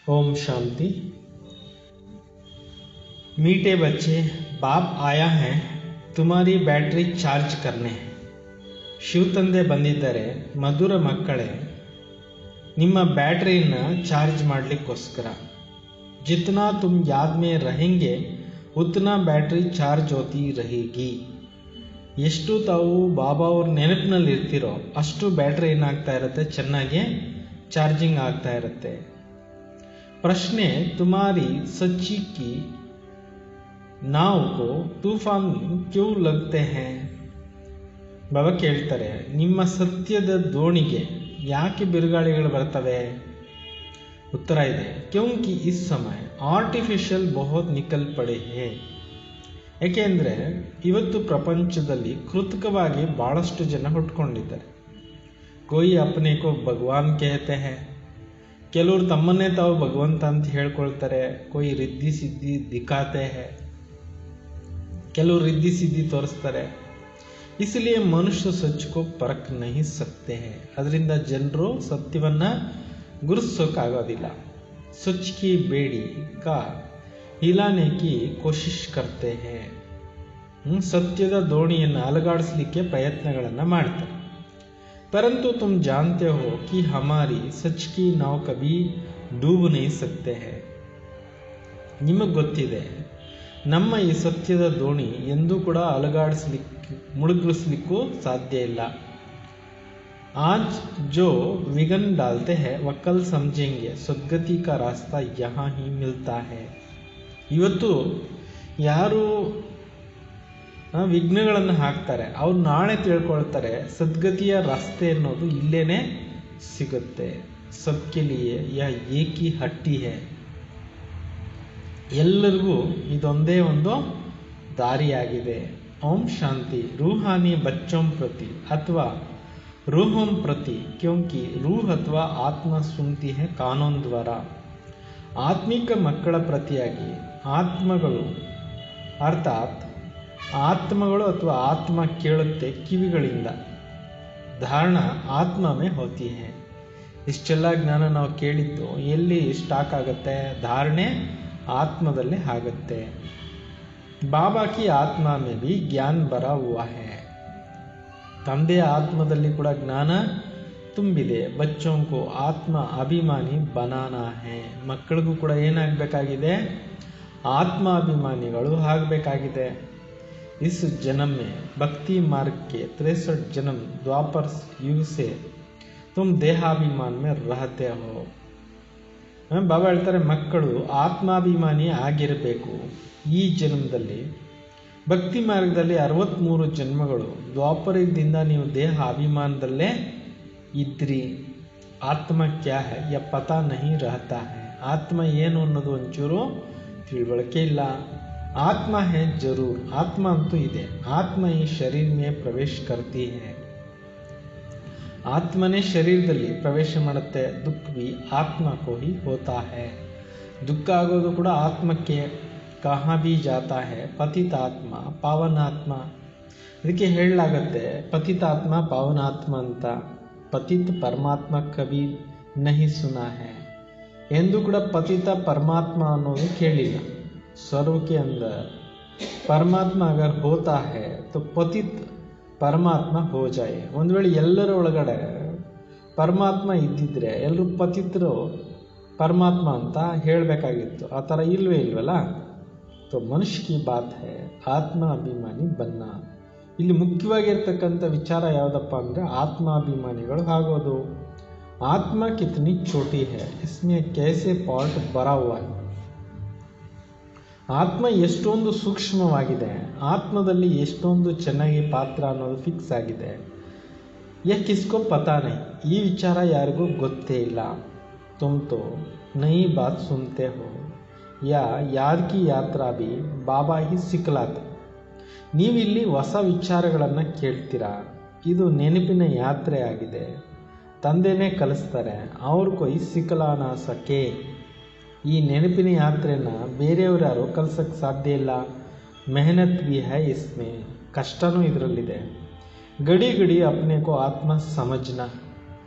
ओम शांति। मीठे बच्चे, बाप आया है तुम्हारी बैटरी चार्ज करने। ಶಿವ ತಂದೆ ಬಂದಿದ್ದಾರೆ, ಮಧುರ ಮಕ್ಕಳೇ, ನಿಮ್ಮ ಬ್ಯಾಟರಿನ ಚಾರ್ಜ್ ಮಾಡಲಿಕ್ಕೋಸ್ಕರ। जितना तुम याद में रहेंगे उतना बैटरी चार्ज होती रहेगी। ಎಷ್ಟು ತಾವು ಬಾಬಾ ಅವ್ರ ನೆನಪಿನಲ್ಲಿ ಇರ್ತೀರೋ ಅಷ್ಟು ಬ್ಯಾಟ್ರಿ ಏನಾಗ್ತಾ ಇರುತ್ತೆ, ಚೆನ್ನಾಗಿ ಚಾರ್ಜಿಂಗ್ ಆಗ್ತಾ ಇರುತ್ತೆ। प्रश्न तुम्हारी सच्ची की नाव को तूफान क्यों लगते हैं? ಬಾಬಾ ಕೇಳ್ತಾರೆ, ನಿಮ್ಮ ಸತ್ಯದ ದೋಣಿಗೆ ಯಾಕೆ ಬಿರುಗಾಳಿಗಳು ಬರ್ತವೆ? ಉತ್ತರ ಇದೆ, ಕ್ಯೋಂಕಿ ಇಸ್ ಸಮಯ ಆರ್ಟಿಫಿಷಿಯಲ್ ಬಹುತ್ ನಿಕಲ್ ಪಡೆ ಹೇ। ಏಕೆಂದರೆ ಇವತ್ತು ಪ್ರಪಂಚದಲ್ಲಿ ಕೃತಕವಾಗಿ ಬಹಳಷ್ಟು ಜನ ಹುಟ್ಕೊಂಡಿದ್ದಾರೆ। ಕೋಯಿ ಅಪ್ನೆ ಕೋ ಭಗವಾನ್ कहते हैं, ಕೆಲವರು ತಮ್ಮನ್ನೇ ತಾವು ಭಗವಂತ ಅಂತ ಹೇಳ್ಕೊಳ್ತಾರೆ। कोई रिद्धि सिद्धि दिखाते हैं, ಕೆಲವರು रिद्धि सिद्धि ತೋರಿಸ್ತಾರೆ। इसलिए मनुष्य सच को परख नहीं सकते हैं। ಅದರಿಂದ ಜನರು ಸತ್ಯವನ್ನ ಗುರುತಿಸೋಕ್ಕಾಗೋದಿಲ್ಲ। सच की बेड़ी का हिलाने की कोशिश करते हैं। ಸತ್ಯದ ದೋಣಿಯನ್ನು ಅಲುಗಾಡಿಸಲಿಕ್ಕೆ ಪ್ರಯತ್ನಗಳನ್ನು ಮಾಡ್ತಾರೆ। परंतु तुम जानते हो कि हमारी सच की नाव कभी डूब नहीं सकते हैं। ನಿಮಗೆ ಗೊತ್ತಿದೆ, ನಮ್ಮ ಈ ಸತ್ಯದ ದೋಣಿ ಎಂದೂ ಕೂಡ ಮುಳುಗಿಸಲಿಕ್ಕೂ ಸಾಧ್ಯ ಇಲ್ಲ। आज जो विघन डालते हैं वह कल समझेंगे सद्गति का रास्ता यहाँ ही मिलता है। ಇವತ್ತು ಯಾರು ವಿಘ್ನಗಳನ್ನು ಹಾಕ್ತಾರೆ ಅವ್ರು ನಾಳೆ ತಿಳ್ಕೊಳ್ತಾರೆ ಸದ್ಗತಿಯ ರಸ್ತೆ ಅನ್ನೋದು ಇಲ್ಲೇನೆ ಸಿಗುತ್ತೆ। ಸಬ್ಕೆ ಲಿಯೆ ಯಹ ಏಕ್ ಹಿ ಹಟ್ಟಿ ಹೈ, ಎಲ್ಲರಿಗೂ ಇದೊಂದೇ ಒಂದು ದಾರಿಯಾಗಿದೆ। ಓಂ ಶಾಂತಿ। ರೂಹಾನಿ ಬಚ್ಚೋಂ ಪ್ರತಿ ಅಥವಾ ರೂಹೋಂ ಪ್ರತಿ, ಕ್ಯೋಂಕಿ ರೂಹ್ ಅಥವಾ ಆತ್ಮ ಸುನ್ತಿ ಹೈ ಕಾನೂನ್ ದ್ವಾರ। ಆತ್ಮಿಕ ಮಕ್ಕಳ ಪ್ರತಿಯಾಗಿ ಆತ್ಮಗಳು ಅರ್ಥಾತ್ ಆತ್ಮಗಳು ಅಥವಾ ಆತ್ಮ ಕೇಳುತ್ತೆ ಕಿವಿಗಳಿಂದ। ಧಾರಣ ಆತ್ಮ ಮೇ ಹೋತಿ ಹೈ। ಇಷ್ಟೆಲ್ಲ ಜ್ಞಾನ ನಾವು ಕೇಳಿದ್ದು ಎಲ್ಲಿ ಸ್ಟಾಕ್ ಆಗುತ್ತೆ? ಧಾರಣೆ ಆತ್ಮದಲ್ಲೇ ಆಗುತ್ತೆ। ಬಾಬಾ ಕಿ ಆತ್ಮ ಮೇ ಭಿ ಜ್ಞಾನ ಭರಾ ಹುವಾ ಹೈ। ತಂದೆಯ ಆತ್ಮದಲ್ಲಿ ಕೂಡ ಜ್ಞಾನ ತುಂಬಿದೆ। ಬಚ್ಚೋಂ ಕೋ ಆತ್ಮ ಅಭಿಮಾನಿ ಬನಾನಾ ಹೈ। ಮಕ್ಕಳಿಗೂ ಕೂಡ ಏನಾಗಬೇಕಾಗಿದೆ? ಆತ್ಮಾಭಿಮಾನಿಗಳು ಆಗಬೇಕಾಗಿದೆ। इस जन्म में भक्ति मार्ग के 63 जन्म द्वापर युग से तुम देहाभिमान में रहते हो। ಬಾಬಾ ಹೇಳ್ತಾರೆ, ಮಕ್ಕಳು ಆತ್ಮಾಭಿಮಾನಿ ಆಗಿರಬೇಕು। ಈ ಜನ್ಮದಲ್ಲಿ ಭಕ್ತಿ ಮಾರ್ಗದಲ್ಲಿ 63 ಜನ್ಮಗಳು ದ್ವಾಪರದಿಂದ ನೀವು ದೇಹ ಅಭಿಮಾನದಲ್ಲೇ ಇದ್ರಿ। ಆತ್ಮ ಕ್ಯಾ ಹೈ ಯ ಪತಾ ನಹಿ ರಹತಾ ಹೈ। ಆತ್ಮ ಏನು ಅನ್ನೋದು ಒಂಚೂರು ತಿಳುವಳಿಕೆ ಇಲ್ಲ। आत्मा है जरूर, आत्मा ಅಂತೂ ಇದೆ। आत्मा ही शरीर में प्रवेश करती है। ಆತ್ಮನೇ ಶರೀರದಲ್ಲಿ ಪ್ರವೇಶ ಮಾಡುತ್ತೆ। ದುಃಖ भी आत्मा को ही होता है। ದುಃಖ ಆಗೋದು ಕೂಡ ಆತ್ಮಕ್ಕೆ। कहाँ भी जाता है ಪತಿತಾತ್ಮ ಪಾವನಾತ್ಮ। ಇದಕ್ಕೆ ಹೇಳಲಾಗುತ್ತೆ ಪತಿತಾತ್ಮ ಪಾವನಾತ್ಮ ಅಂತ। ಪತಿತ ಪರಮಾತ್ಮ ಕಭಿ नहीं सुना है। ಎಂದು ಕೂಡ ಪತಿತ ಪರಮಾತ್ಮ ಅನ್ನೋದು ಕೇಳಿಲ್ಲ। सर्व के अंदर परमात्मा अगर होता है तो पतित परमात्मा हो जाए। ಒಂದು ವೇಳೆ ಎಲ್ಲರ ಒಳಗಡೆ ಪರಮಾತ್ಮ ಇದ್ದಿದ್ರೆ ಎಲ್ಲರೂ ಪತಿತರು ಪರಮಾತ್ಮ ಅಂತ ಹೇಳಬೇಕಾಗಿತ್ತು। ಆ ಥರ ಇಲ್ವಲ್ಲ। तो मनुष्य की बात है ಆತ್ಮ ಅಭಿಮಾನಿ ಬನ್ನ। ಇಲ್ಲಿ ಮುಖ್ಯವಾಗಿರ್ತಕ್ಕಂಥ ವಿಚಾರ ಯಾವುದಪ್ಪ ಅಂದರೆ ಆತ್ಮಾಭಿಮಾನಿಗಳು ಆಗೋದು। ಆತ್ಮ ಕಿತನಿ छोटी है, इसमें कैसे पार्ट भरा हुआ है। ಆತ್ಮ ಎಷ್ಟೊಂದು ಸೂಕ್ಷ್ಮವಾಗಿದೆ, ಆತ್ಮದಲ್ಲಿ ಎಷ್ಟೊಂದು ಚೆನ್ನಾಗಿ ಪಾತ್ರ ಅನ್ನೋದು ಫಿಕ್ಸ್ ಆಗಿದೆ। ಯಾ ಕಿಸ್ಕೋ ಪತಾ ನಹಿ, ಈ ವಿಚಾರ ಯಾರಿಗೂ ಗೊತ್ತೇ ಇಲ್ಲ। ತುಮ್ ತೋ ನಯಿ ಬಾತ್ ಸುನ್ತೆ ಹೋ ಯಾ ಯಾದ್ ಕಿ ಯಾತ್ರಾ ಭಿ ಬಾಬಾ ಹಿ ಸಿಕ್ಲಾತೆ। ನೀವಿಲ್ಲಿ ಹೊಸ ವಿಚಾರಗಳನ್ನು ಕೇಳ್ತೀರಾ, ಇದು ನೆನಪಿನ ಯಾತ್ರೆ ಆಗಿದೆ। ತಂದೆನೇ ಕಲಿಸ್ತಾರೆ, ಅವ್ರ ಕೊಯ್ ಸಿಕ್ಕಲಾನ ಸಕೆ। ಈ ನೆನಪಿನ ಯಾತ್ರೆನ ಬೇರೆಯವರು ಯಾರು ಕಲಿಸೋಕ್ಕೆ ಸಾಧ್ಯ ಇಲ್ಲ। ಮೆಹನತ್ भी है इसमें, ಕಷ್ಟನೂ ಇದರಲ್ಲಿದೆ। ಗಡಿ ಗಡಿ अपने को ಆತ್ಮ ಸಮಜ್ನಾ,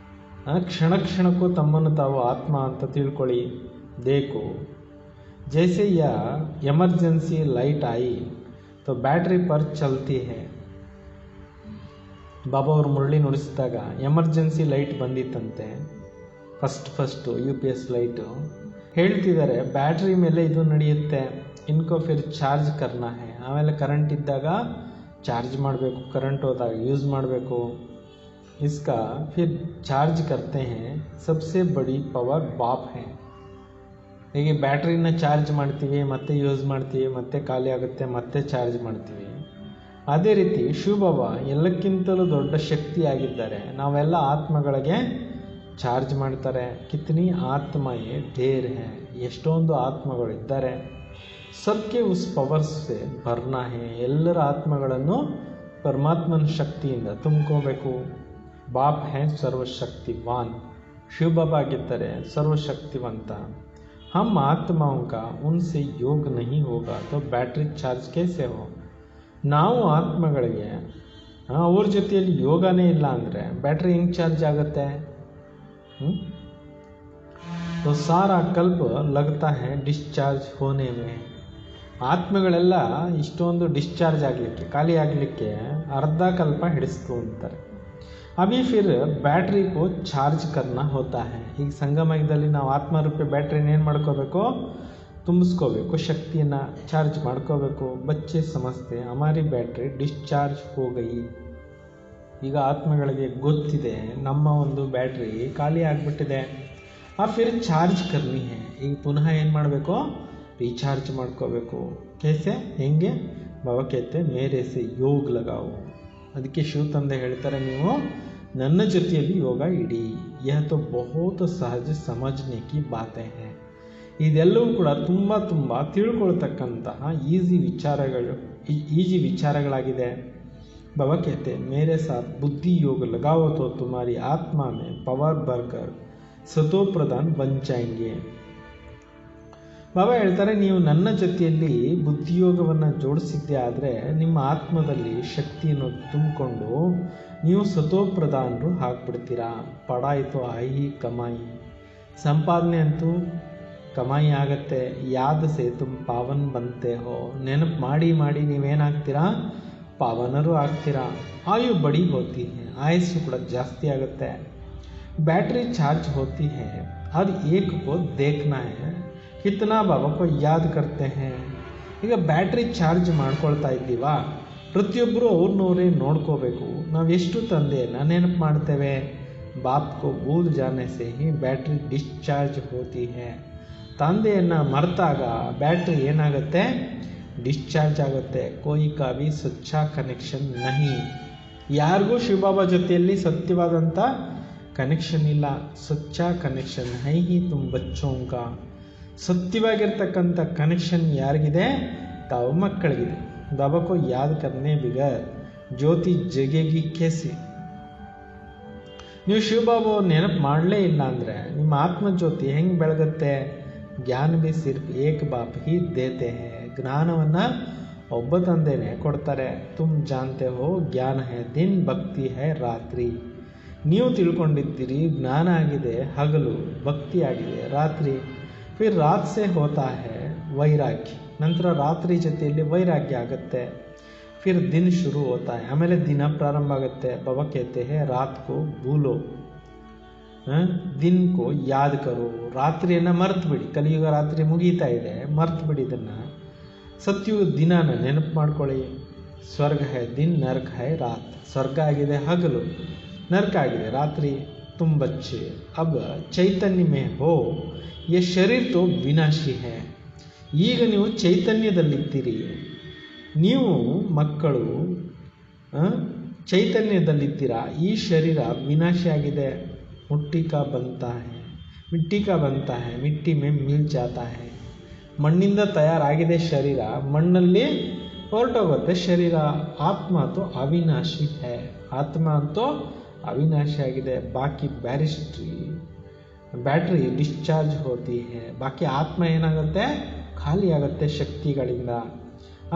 ಕ್ಷಣ ಕ್ಷಣಕ್ಕೂ ತಮ್ಮನ್ನು ತಾವು ಆತ್ಮ ಅಂತ ತಿಳ್ಕೊಳ್ಳಿ। देखो जैसे यह इमरजेंसी लाइट आई तो ಬ್ಯಾಟ್ರಿ पर चलती है. ಬಾಬಾ ಅವರು ಮುರಳಿ ನುಡಿಸಿದಾಗ ಎಮರ್ಜೆನ್ಸಿ ಲೈಟ್ ಬಂದಿತ್ತಂತೆ. ಫಸ್ಟು UPS ಲೈಟು ಹೇಳ್ತಿದ್ದಾರೆ ಬ್ಯಾಟ್ರಿ ಮೇಲೆ ಇದು ನಡೆಯುತ್ತೆ. ಇನ್ಕೋ ಫಿರ್ ಚಾರ್ಜ್ ಕರ್ನಾ ಹೈ. ಆಮೇಲೆ ಕರೆಂಟ್ ಇದ್ದಾಗ ಚಾರ್ಜ್ ಮಾಡಬೇಕು, ಕರೆಂಟ್ ಹೋದಾಗ ಯೂಸ್ ಮಾಡಬೇಕು. इसका फिर चार्ज करते हैं. सबसे बड़ी पावर बाप है. ಹೀಗೆ ಬ್ಯಾಟ್ರಿನ ಚಾರ್ಜ್ ಮಾಡ್ತೀವಿ, ಮತ್ತೆ ಯೂಸ್ ಮಾಡ್ತೀವಿ, ಮತ್ತೆ ಖಾಲಿ ಆಗುತ್ತೆ, ಮತ್ತೆ ಚಾರ್ಜ್ ಮಾಡ್ತೀವಿ. ಅದೇ ರೀತಿ ಶಿವಬಾಬಾ ಎಲ್ಲಕ್ಕಿಂತಲೂ ದೊಡ್ಡ ಶಕ್ತಿಯಾಗಿದ್ದಾರೆ. ನಾವೆಲ್ಲ ಆತ್ಮಗಳಿಗೆ ಚಾರ್ಜ್ ಮಾಡ್ತಾರೆ. ಕಿತ್ನಿ ಆತ್ಮಯೇ ಢೇರ್ ಹೇ. ಎಷ್ಟೊಂದು ಆತ್ಮಗಳಿದ್ದಾರೆ. ಸಬ್ಕೆ ಉಸ್ ಪವರ್ ಸೆ ಭರ್ನಾ ಹೇ. ಎಲ್ಲರ ಆತ್ಮಗಳನ್ನು ಪರಮಾತ್ಮನ ಶಕ್ತಿಯಿಂದ ತುಂಬ್ಕೋಬೇಕು. ಬಾಪ್ ಹೇ ಸರ್ವಶಕ್ತಿವಾನ್. ಶಿವಬಾಬಾ ಆಗಿದ್ದಾರೆ ಸರ್ವಶಕ್ತಿವಂತ. हम आत्माओं का उनसे योग नहीं होगा तो ಬ್ಯಾಟ್ರಿ ಚಾರ್ಜ್ कैसे हो. ನಾವು ಆತ್ಮಗಳಿಗೆ ಅವ್ರ ಜೊತೆಯಲ್ಲಿ ಯೋಗನೇ ಇಲ್ಲ ಅಂದರೆ ಬ್ಯಾಟ್ರಿ ಹೆಂಗೆ ಚಾರ್ಜ್ ಆಗುತ್ತೆ. तो सारा कल्प लगता है डिस्चार्ज होने में. ಆತ್ಮಗಳೆಲ್ಲ ಇಷ್ಟೊಂದು ಡಿಸ್ಚಾರ್ಜ್ ಆಗಲಿಕ್ಕೆ, ಖಾಲಿ ಆಗಲಿಕ್ಕೆ ಅರ್ಧ ಕಲ್ಪ ಹಿಡಿಸ್ತು ಅಂತಾರೆ. ಅಭಿ ಫಿರ್ ಬ್ಯಾಟ್ರಿ ಕೋ ಚಾರ್ಜ್ ಕರ್ನಾ ಹೋತಾ ಹೈ. ಈಗ ಸಂಗಮಯುಗದಲ್ಲಿ ನಾವು ಆತ್ಮರೂಪಿ ಬ್ಯಾಟ್ರಿನ ಏನು ಮಾಡ್ಕೋಬೇಕು, ತುಂಬಿಸ್ಕೋಬೇಕು, ಶಕ್ತಿಯನ್ನು ಚಾರ್ಜ್ ಮಾಡ್ಕೋಬೇಕು. ಬಚ್ಚೆ ಸಮಸ್ತೆ ಹಮಾರಿ ಬ್ಯಾಟ್ರಿ ಡಿಸ್ಚಾರ್ಜ್ ಹೋ ಗಯಿ. ಈಗ ಆತ್ಮಗಳಿಗೆ ಗೊತ್ತಿದೆ ನಮ್ಮ ಒಂದು ಬ್ಯಾಟ್ರಿ ಖಾಲಿ ಆಗಿಬಿಟ್ಟಿದೆ. ಆ ಫಿರ್ ಚಾರ್ಜ್ ಕರ್ನಿ ಹೈ. ಈಗ ಪುನಃ ಏನು ಮಾಡಬೇಕು, ರೀಚಾರ್ಜ್ ಮಾಡ್ಕೋಬೇಕು. ಕೇಸೆ ಹೆಂಗೆ ಬಾಬಾ ಕೇತೆ ಮೇರೆ ಸೆ ಯೋಗ ಲಗಾವು. ಅದಕ್ಕೆ ಶಿವ ತಂದೆ ಹೇಳ್ತಾರೆ, ನೀವು ನನ್ನ ಜೊತೆಯಲ್ಲಿ ಯೋಗ ಇಡಿ. ಯಹ ತೋ ಬಹುತ್ ಸಹಜ ಸಮಜ್ನೆ ಕಿ ಬಾತೆ ಹೈ. ಇದೆಲ್ಲವೂ ಕೂಡ ತುಂಬ ತಿಳ್ಕೊಳ್ತಕ್ಕಂತಹ ಈಜಿ ವಿಚಾರಗಳಾಗಿದೆ. ಬಾಬಾ ಕೇತೆ ಮೇರೆ ಸಾಥ್ ಬುದ್ಧಿ ಯೋಗ ಲಗಾವೋ ತೋ ತುಮಾರಿ ಆತ್ಮ ಮೇ ಪವರ್ ಬರ್ಕರ್ ಸತೋ ಪ್ರಧಾನ್ ಬನ್ ಜಾಯೆಂಗೆ. ಬಾಬಾ ಹೇಳ್ತಾರೆ, ನೀವು ನನ್ನ ಜೊತೆಯಲ್ಲಿ ಬುದ್ಧಿಯೋಗವನ್ನು ಜೋಡಿಸಿದ್ದೇ ಆದರೆ ನಿಮ್ಮ ಆತ್ಮದಲ್ಲಿ ಶಕ್ತಿಯನ್ನು ತುಂಬಿಕೊಂಡು ನೀವು ಸತೋಪ್ರಧಾನರು ಹಾಕ್ಬಿಡ್ತೀರಾ. ಪಡಾಯಿತು ಆಯಿ ಕಮಾಯಿ. ಸಂಪಾದನೆ ಅಂತೂ ಕಮಾಯಿ ಆಗತ್ತೆ. ಯಾದ ಸೇ ತುಮ್ ಪಾವನ್ ಬಂತೆ ಹೋ. ನೆನಪು ಮಾಡಿ ನೀವೇನಾಗ್ತೀರಾ, ಪಾವನರು ಆಗ್ತೀರಾ. ಆಯು ಬಡಿ ಹೋತಿ ಹೈ. ಆಯಸ್ಸು ಕೂಡ ಜಾಸ್ತಿ ಆಗುತ್ತೆ. ಬ್ಯಾಟ್ರಿ ಚಾರ್ಜ್ ಹೋತಿ ಹೈ. ಅದು ಏಕ್ ಕೋ ದೇಖ್ನಾ ಹೈ ಕಿತ್ನಾ ಬಾಬಾ ಕೋ ಯಾದ್ ಕರ್ತೆ ಹೈ. ಈಗ ಬ್ಯಾಟ್ರಿ ಚಾರ್ಜ್ ಮಾಡ್ಕೊಳ್ತಾ ಇದ್ದೀವಾ, ಪ್ರತಿಯೊಬ್ಬರು ಅವ್ರನ್ನವರೇ ನೋಡ್ಕೋಬೇಕು. ನಾವು ಎಷ್ಟು ತಂದೆಯನ್ನು ನೆನಪು ಮಾಡ್ತೇವೆ. ಬಾಪ್ ಕೋ ಭೂಲ್ ಜಾನೆ ಸೆ ಹಿ ಬ್ಯಾಟ್ರಿ ಡಿಸ್ಚಾರ್ಜ್ ಹೋತಿ ಹೈ. ತಂದೆಯನ್ನು ಮರೆತಾಗ ಬ್ಯಾಟ್ರಿ ಏನಾಗುತ್ತೆ, ಡಿಸ್ಚಾರ್ಜ್ ಆಗುತ್ತೆ. ಕೋಯಿ ಕಾವಿ ಸಚ್ಚ ಕನೆಕ್ಷನ್ ನಹಿ. ಯಾರಿಗೂ ಶಿವಬಾಬಾ ಜೊತೆಯಲ್ಲಿ ಸತ್ಯವಾದಂಥ ಕನೆಕ್ಷನ್ ಇಲ್ಲ. ಸಚ್ಚ ಕನೆಕ್ಷನ್ ಹೈ ಹಿ ತುಮ್ ಬಚ್ಚೋಂಕ. ಸತ್ಯವಾಗಿರ್ತಕ್ಕಂಥ ಕನೆಕ್ಷನ್ ಯಾರಿಗಿದೆ, ತಾವು ಮಕ್ಕಳಿಗಿದೆ. ಬಾಬಾ ಕೋ ಯಾದ್ ಕರ್ನೆ ಬಿಗರ್ ಜ್ಯೋತಿ ಜಗೇಗಿ ಕೇಸಿ. ನೀವು ಶಿವಬಾಬಾ ನೆನಪು ಮಾಡಲೇ ಇಲ್ಲ ಅಂದರೆ ನಿಮ್ಮ ಆತ್ಮಜ್ಯೋತಿ ಹೆಂಗೆ ಬೆಳಗುತ್ತೆ. ಜ್ಞಾನ ಬಿ ಸಿರ್ಫ್ ಏಕ್ ಬಾಪ್ ಹಿ ದೇತೆ ಹೈ. ಜ್ಞಾನವನ್ನು ಒಬ್ಬ ತಂದೆನೇ ಕೊಡ್ತಾರೆ. ತುಮ್ ಜಾನ್ತೆ ಹೋ ಜ್ಞಾನ ಹೈ ದಿನ್, ಭಕ್ತಿ ಹೈ ರಾತ್ರಿ. ನೀವು ತಿಳ್ಕೊಂಡಿದ್ದೀರಿ ಜ್ಞಾನ ಆಗಿದೆ ಹಗಲು, ಭಕ್ತಿ ಆಗಿದೆ ರಾತ್ರಿ. ಫಿರ್ ರಾತ್ ಸೆ ಹೋತಾ ಹೈ ವೈರಾಗ್ಯ. ನಂತರ ರಾತ್ರಿ ಜೊತೆಯಲ್ಲಿ ವೈರಾಗ್ಯ ಆಗುತ್ತೆ. ಫಿರ್ ದಿನ ಶುರು ಹೋತಾ ಹೈ. ಆಮೇಲೆ ದಿನ ಪ್ರಾರಂಭ ಆಗುತ್ತೆ. ಬಾಬಾ ಕೇತೆ ಹೈ ರಾತ್ ಕೋ ಭೂಲೋ, ದಿನ ಕೋ ಯಾದ್ ಕರೋ. ರಾತ್ರಿಯನ್ನು ಮರ್ತು ಬಿಡಿ. ಕಲಿಯುಗ ರಾತ್ರಿ ಮುಗೀತಾ ಇದೆ, ಮರ್ತು ಬಿಡಿ. ಇದನ್ನು ಸತ್ಯುಗ ದಿನಾನ ನೆನಪು ಮಾಡ್ಕೊಳ್ಳಿ. ಸ್ವರ್ಗ ಹೈ ದಿನ, ನರಕ ಹೈ ರಾತ್. ಸ್ವರ್ಗ ಆಗಿದೆ ಹಗಲು, ನರಕ ಆಗಿದೆ ರಾತ್ರಿ. ತುಮ್ ಬಚ್ಚೆ ಅಬ್ ಚೈತನ್ಯ ಮೇ ಹೋ. ಯೇ ಶರೀರ ತೋ ವಿನಾಶಿ ಹೈ. ಈಗ ನೀವು ಚೈತನ್ಯದಲ್ಲಿದ್ದೀರಿ. ನೀವು ಮಕ್ಕಳು ಚೈತನ್ಯದಲ್ಲಿದ್ದೀರಾ. ಈ ಶರೀರ ವಿನಾಶಿಯಾಗಿದೆ. ಮಿಟ್ಟಿ ಕಾ ಬಂತಾ ಹೈ, ಮಿಟ್ಟಿ ಮೇ ಮಿಲ್ ಜಾತಾ ಹೈ. ಮಣ್ಣಿಂದ ತಯಾರಾಗಿದೆ ಶರೀರ, ಮಣ್ಣಲ್ಲಿ ಹೊರಟೋಗುತ್ತೆ ಶರೀರ. ಆತ್ಮ ಅಂತೂ ಅವಿನಾಶಿ ಹೈ. ಆತ್ಮ ಅಂತೂ ಅವಿನಾಶಿಯಾಗಿದೆ. ಬಾಕಿ ಬ್ಯಾಟ್ರಿ ಡಿಸ್ಚಾರ್ಜ್ ಹೋತಿ ಹೈ. ಬಾಕಿ ಆತ್ಮ ಏನಾಗುತ್ತೆ, ಖಾಲಿ ಆಗುತ್ತೆ ಶಕ್ತಿಗಳಿಂದ.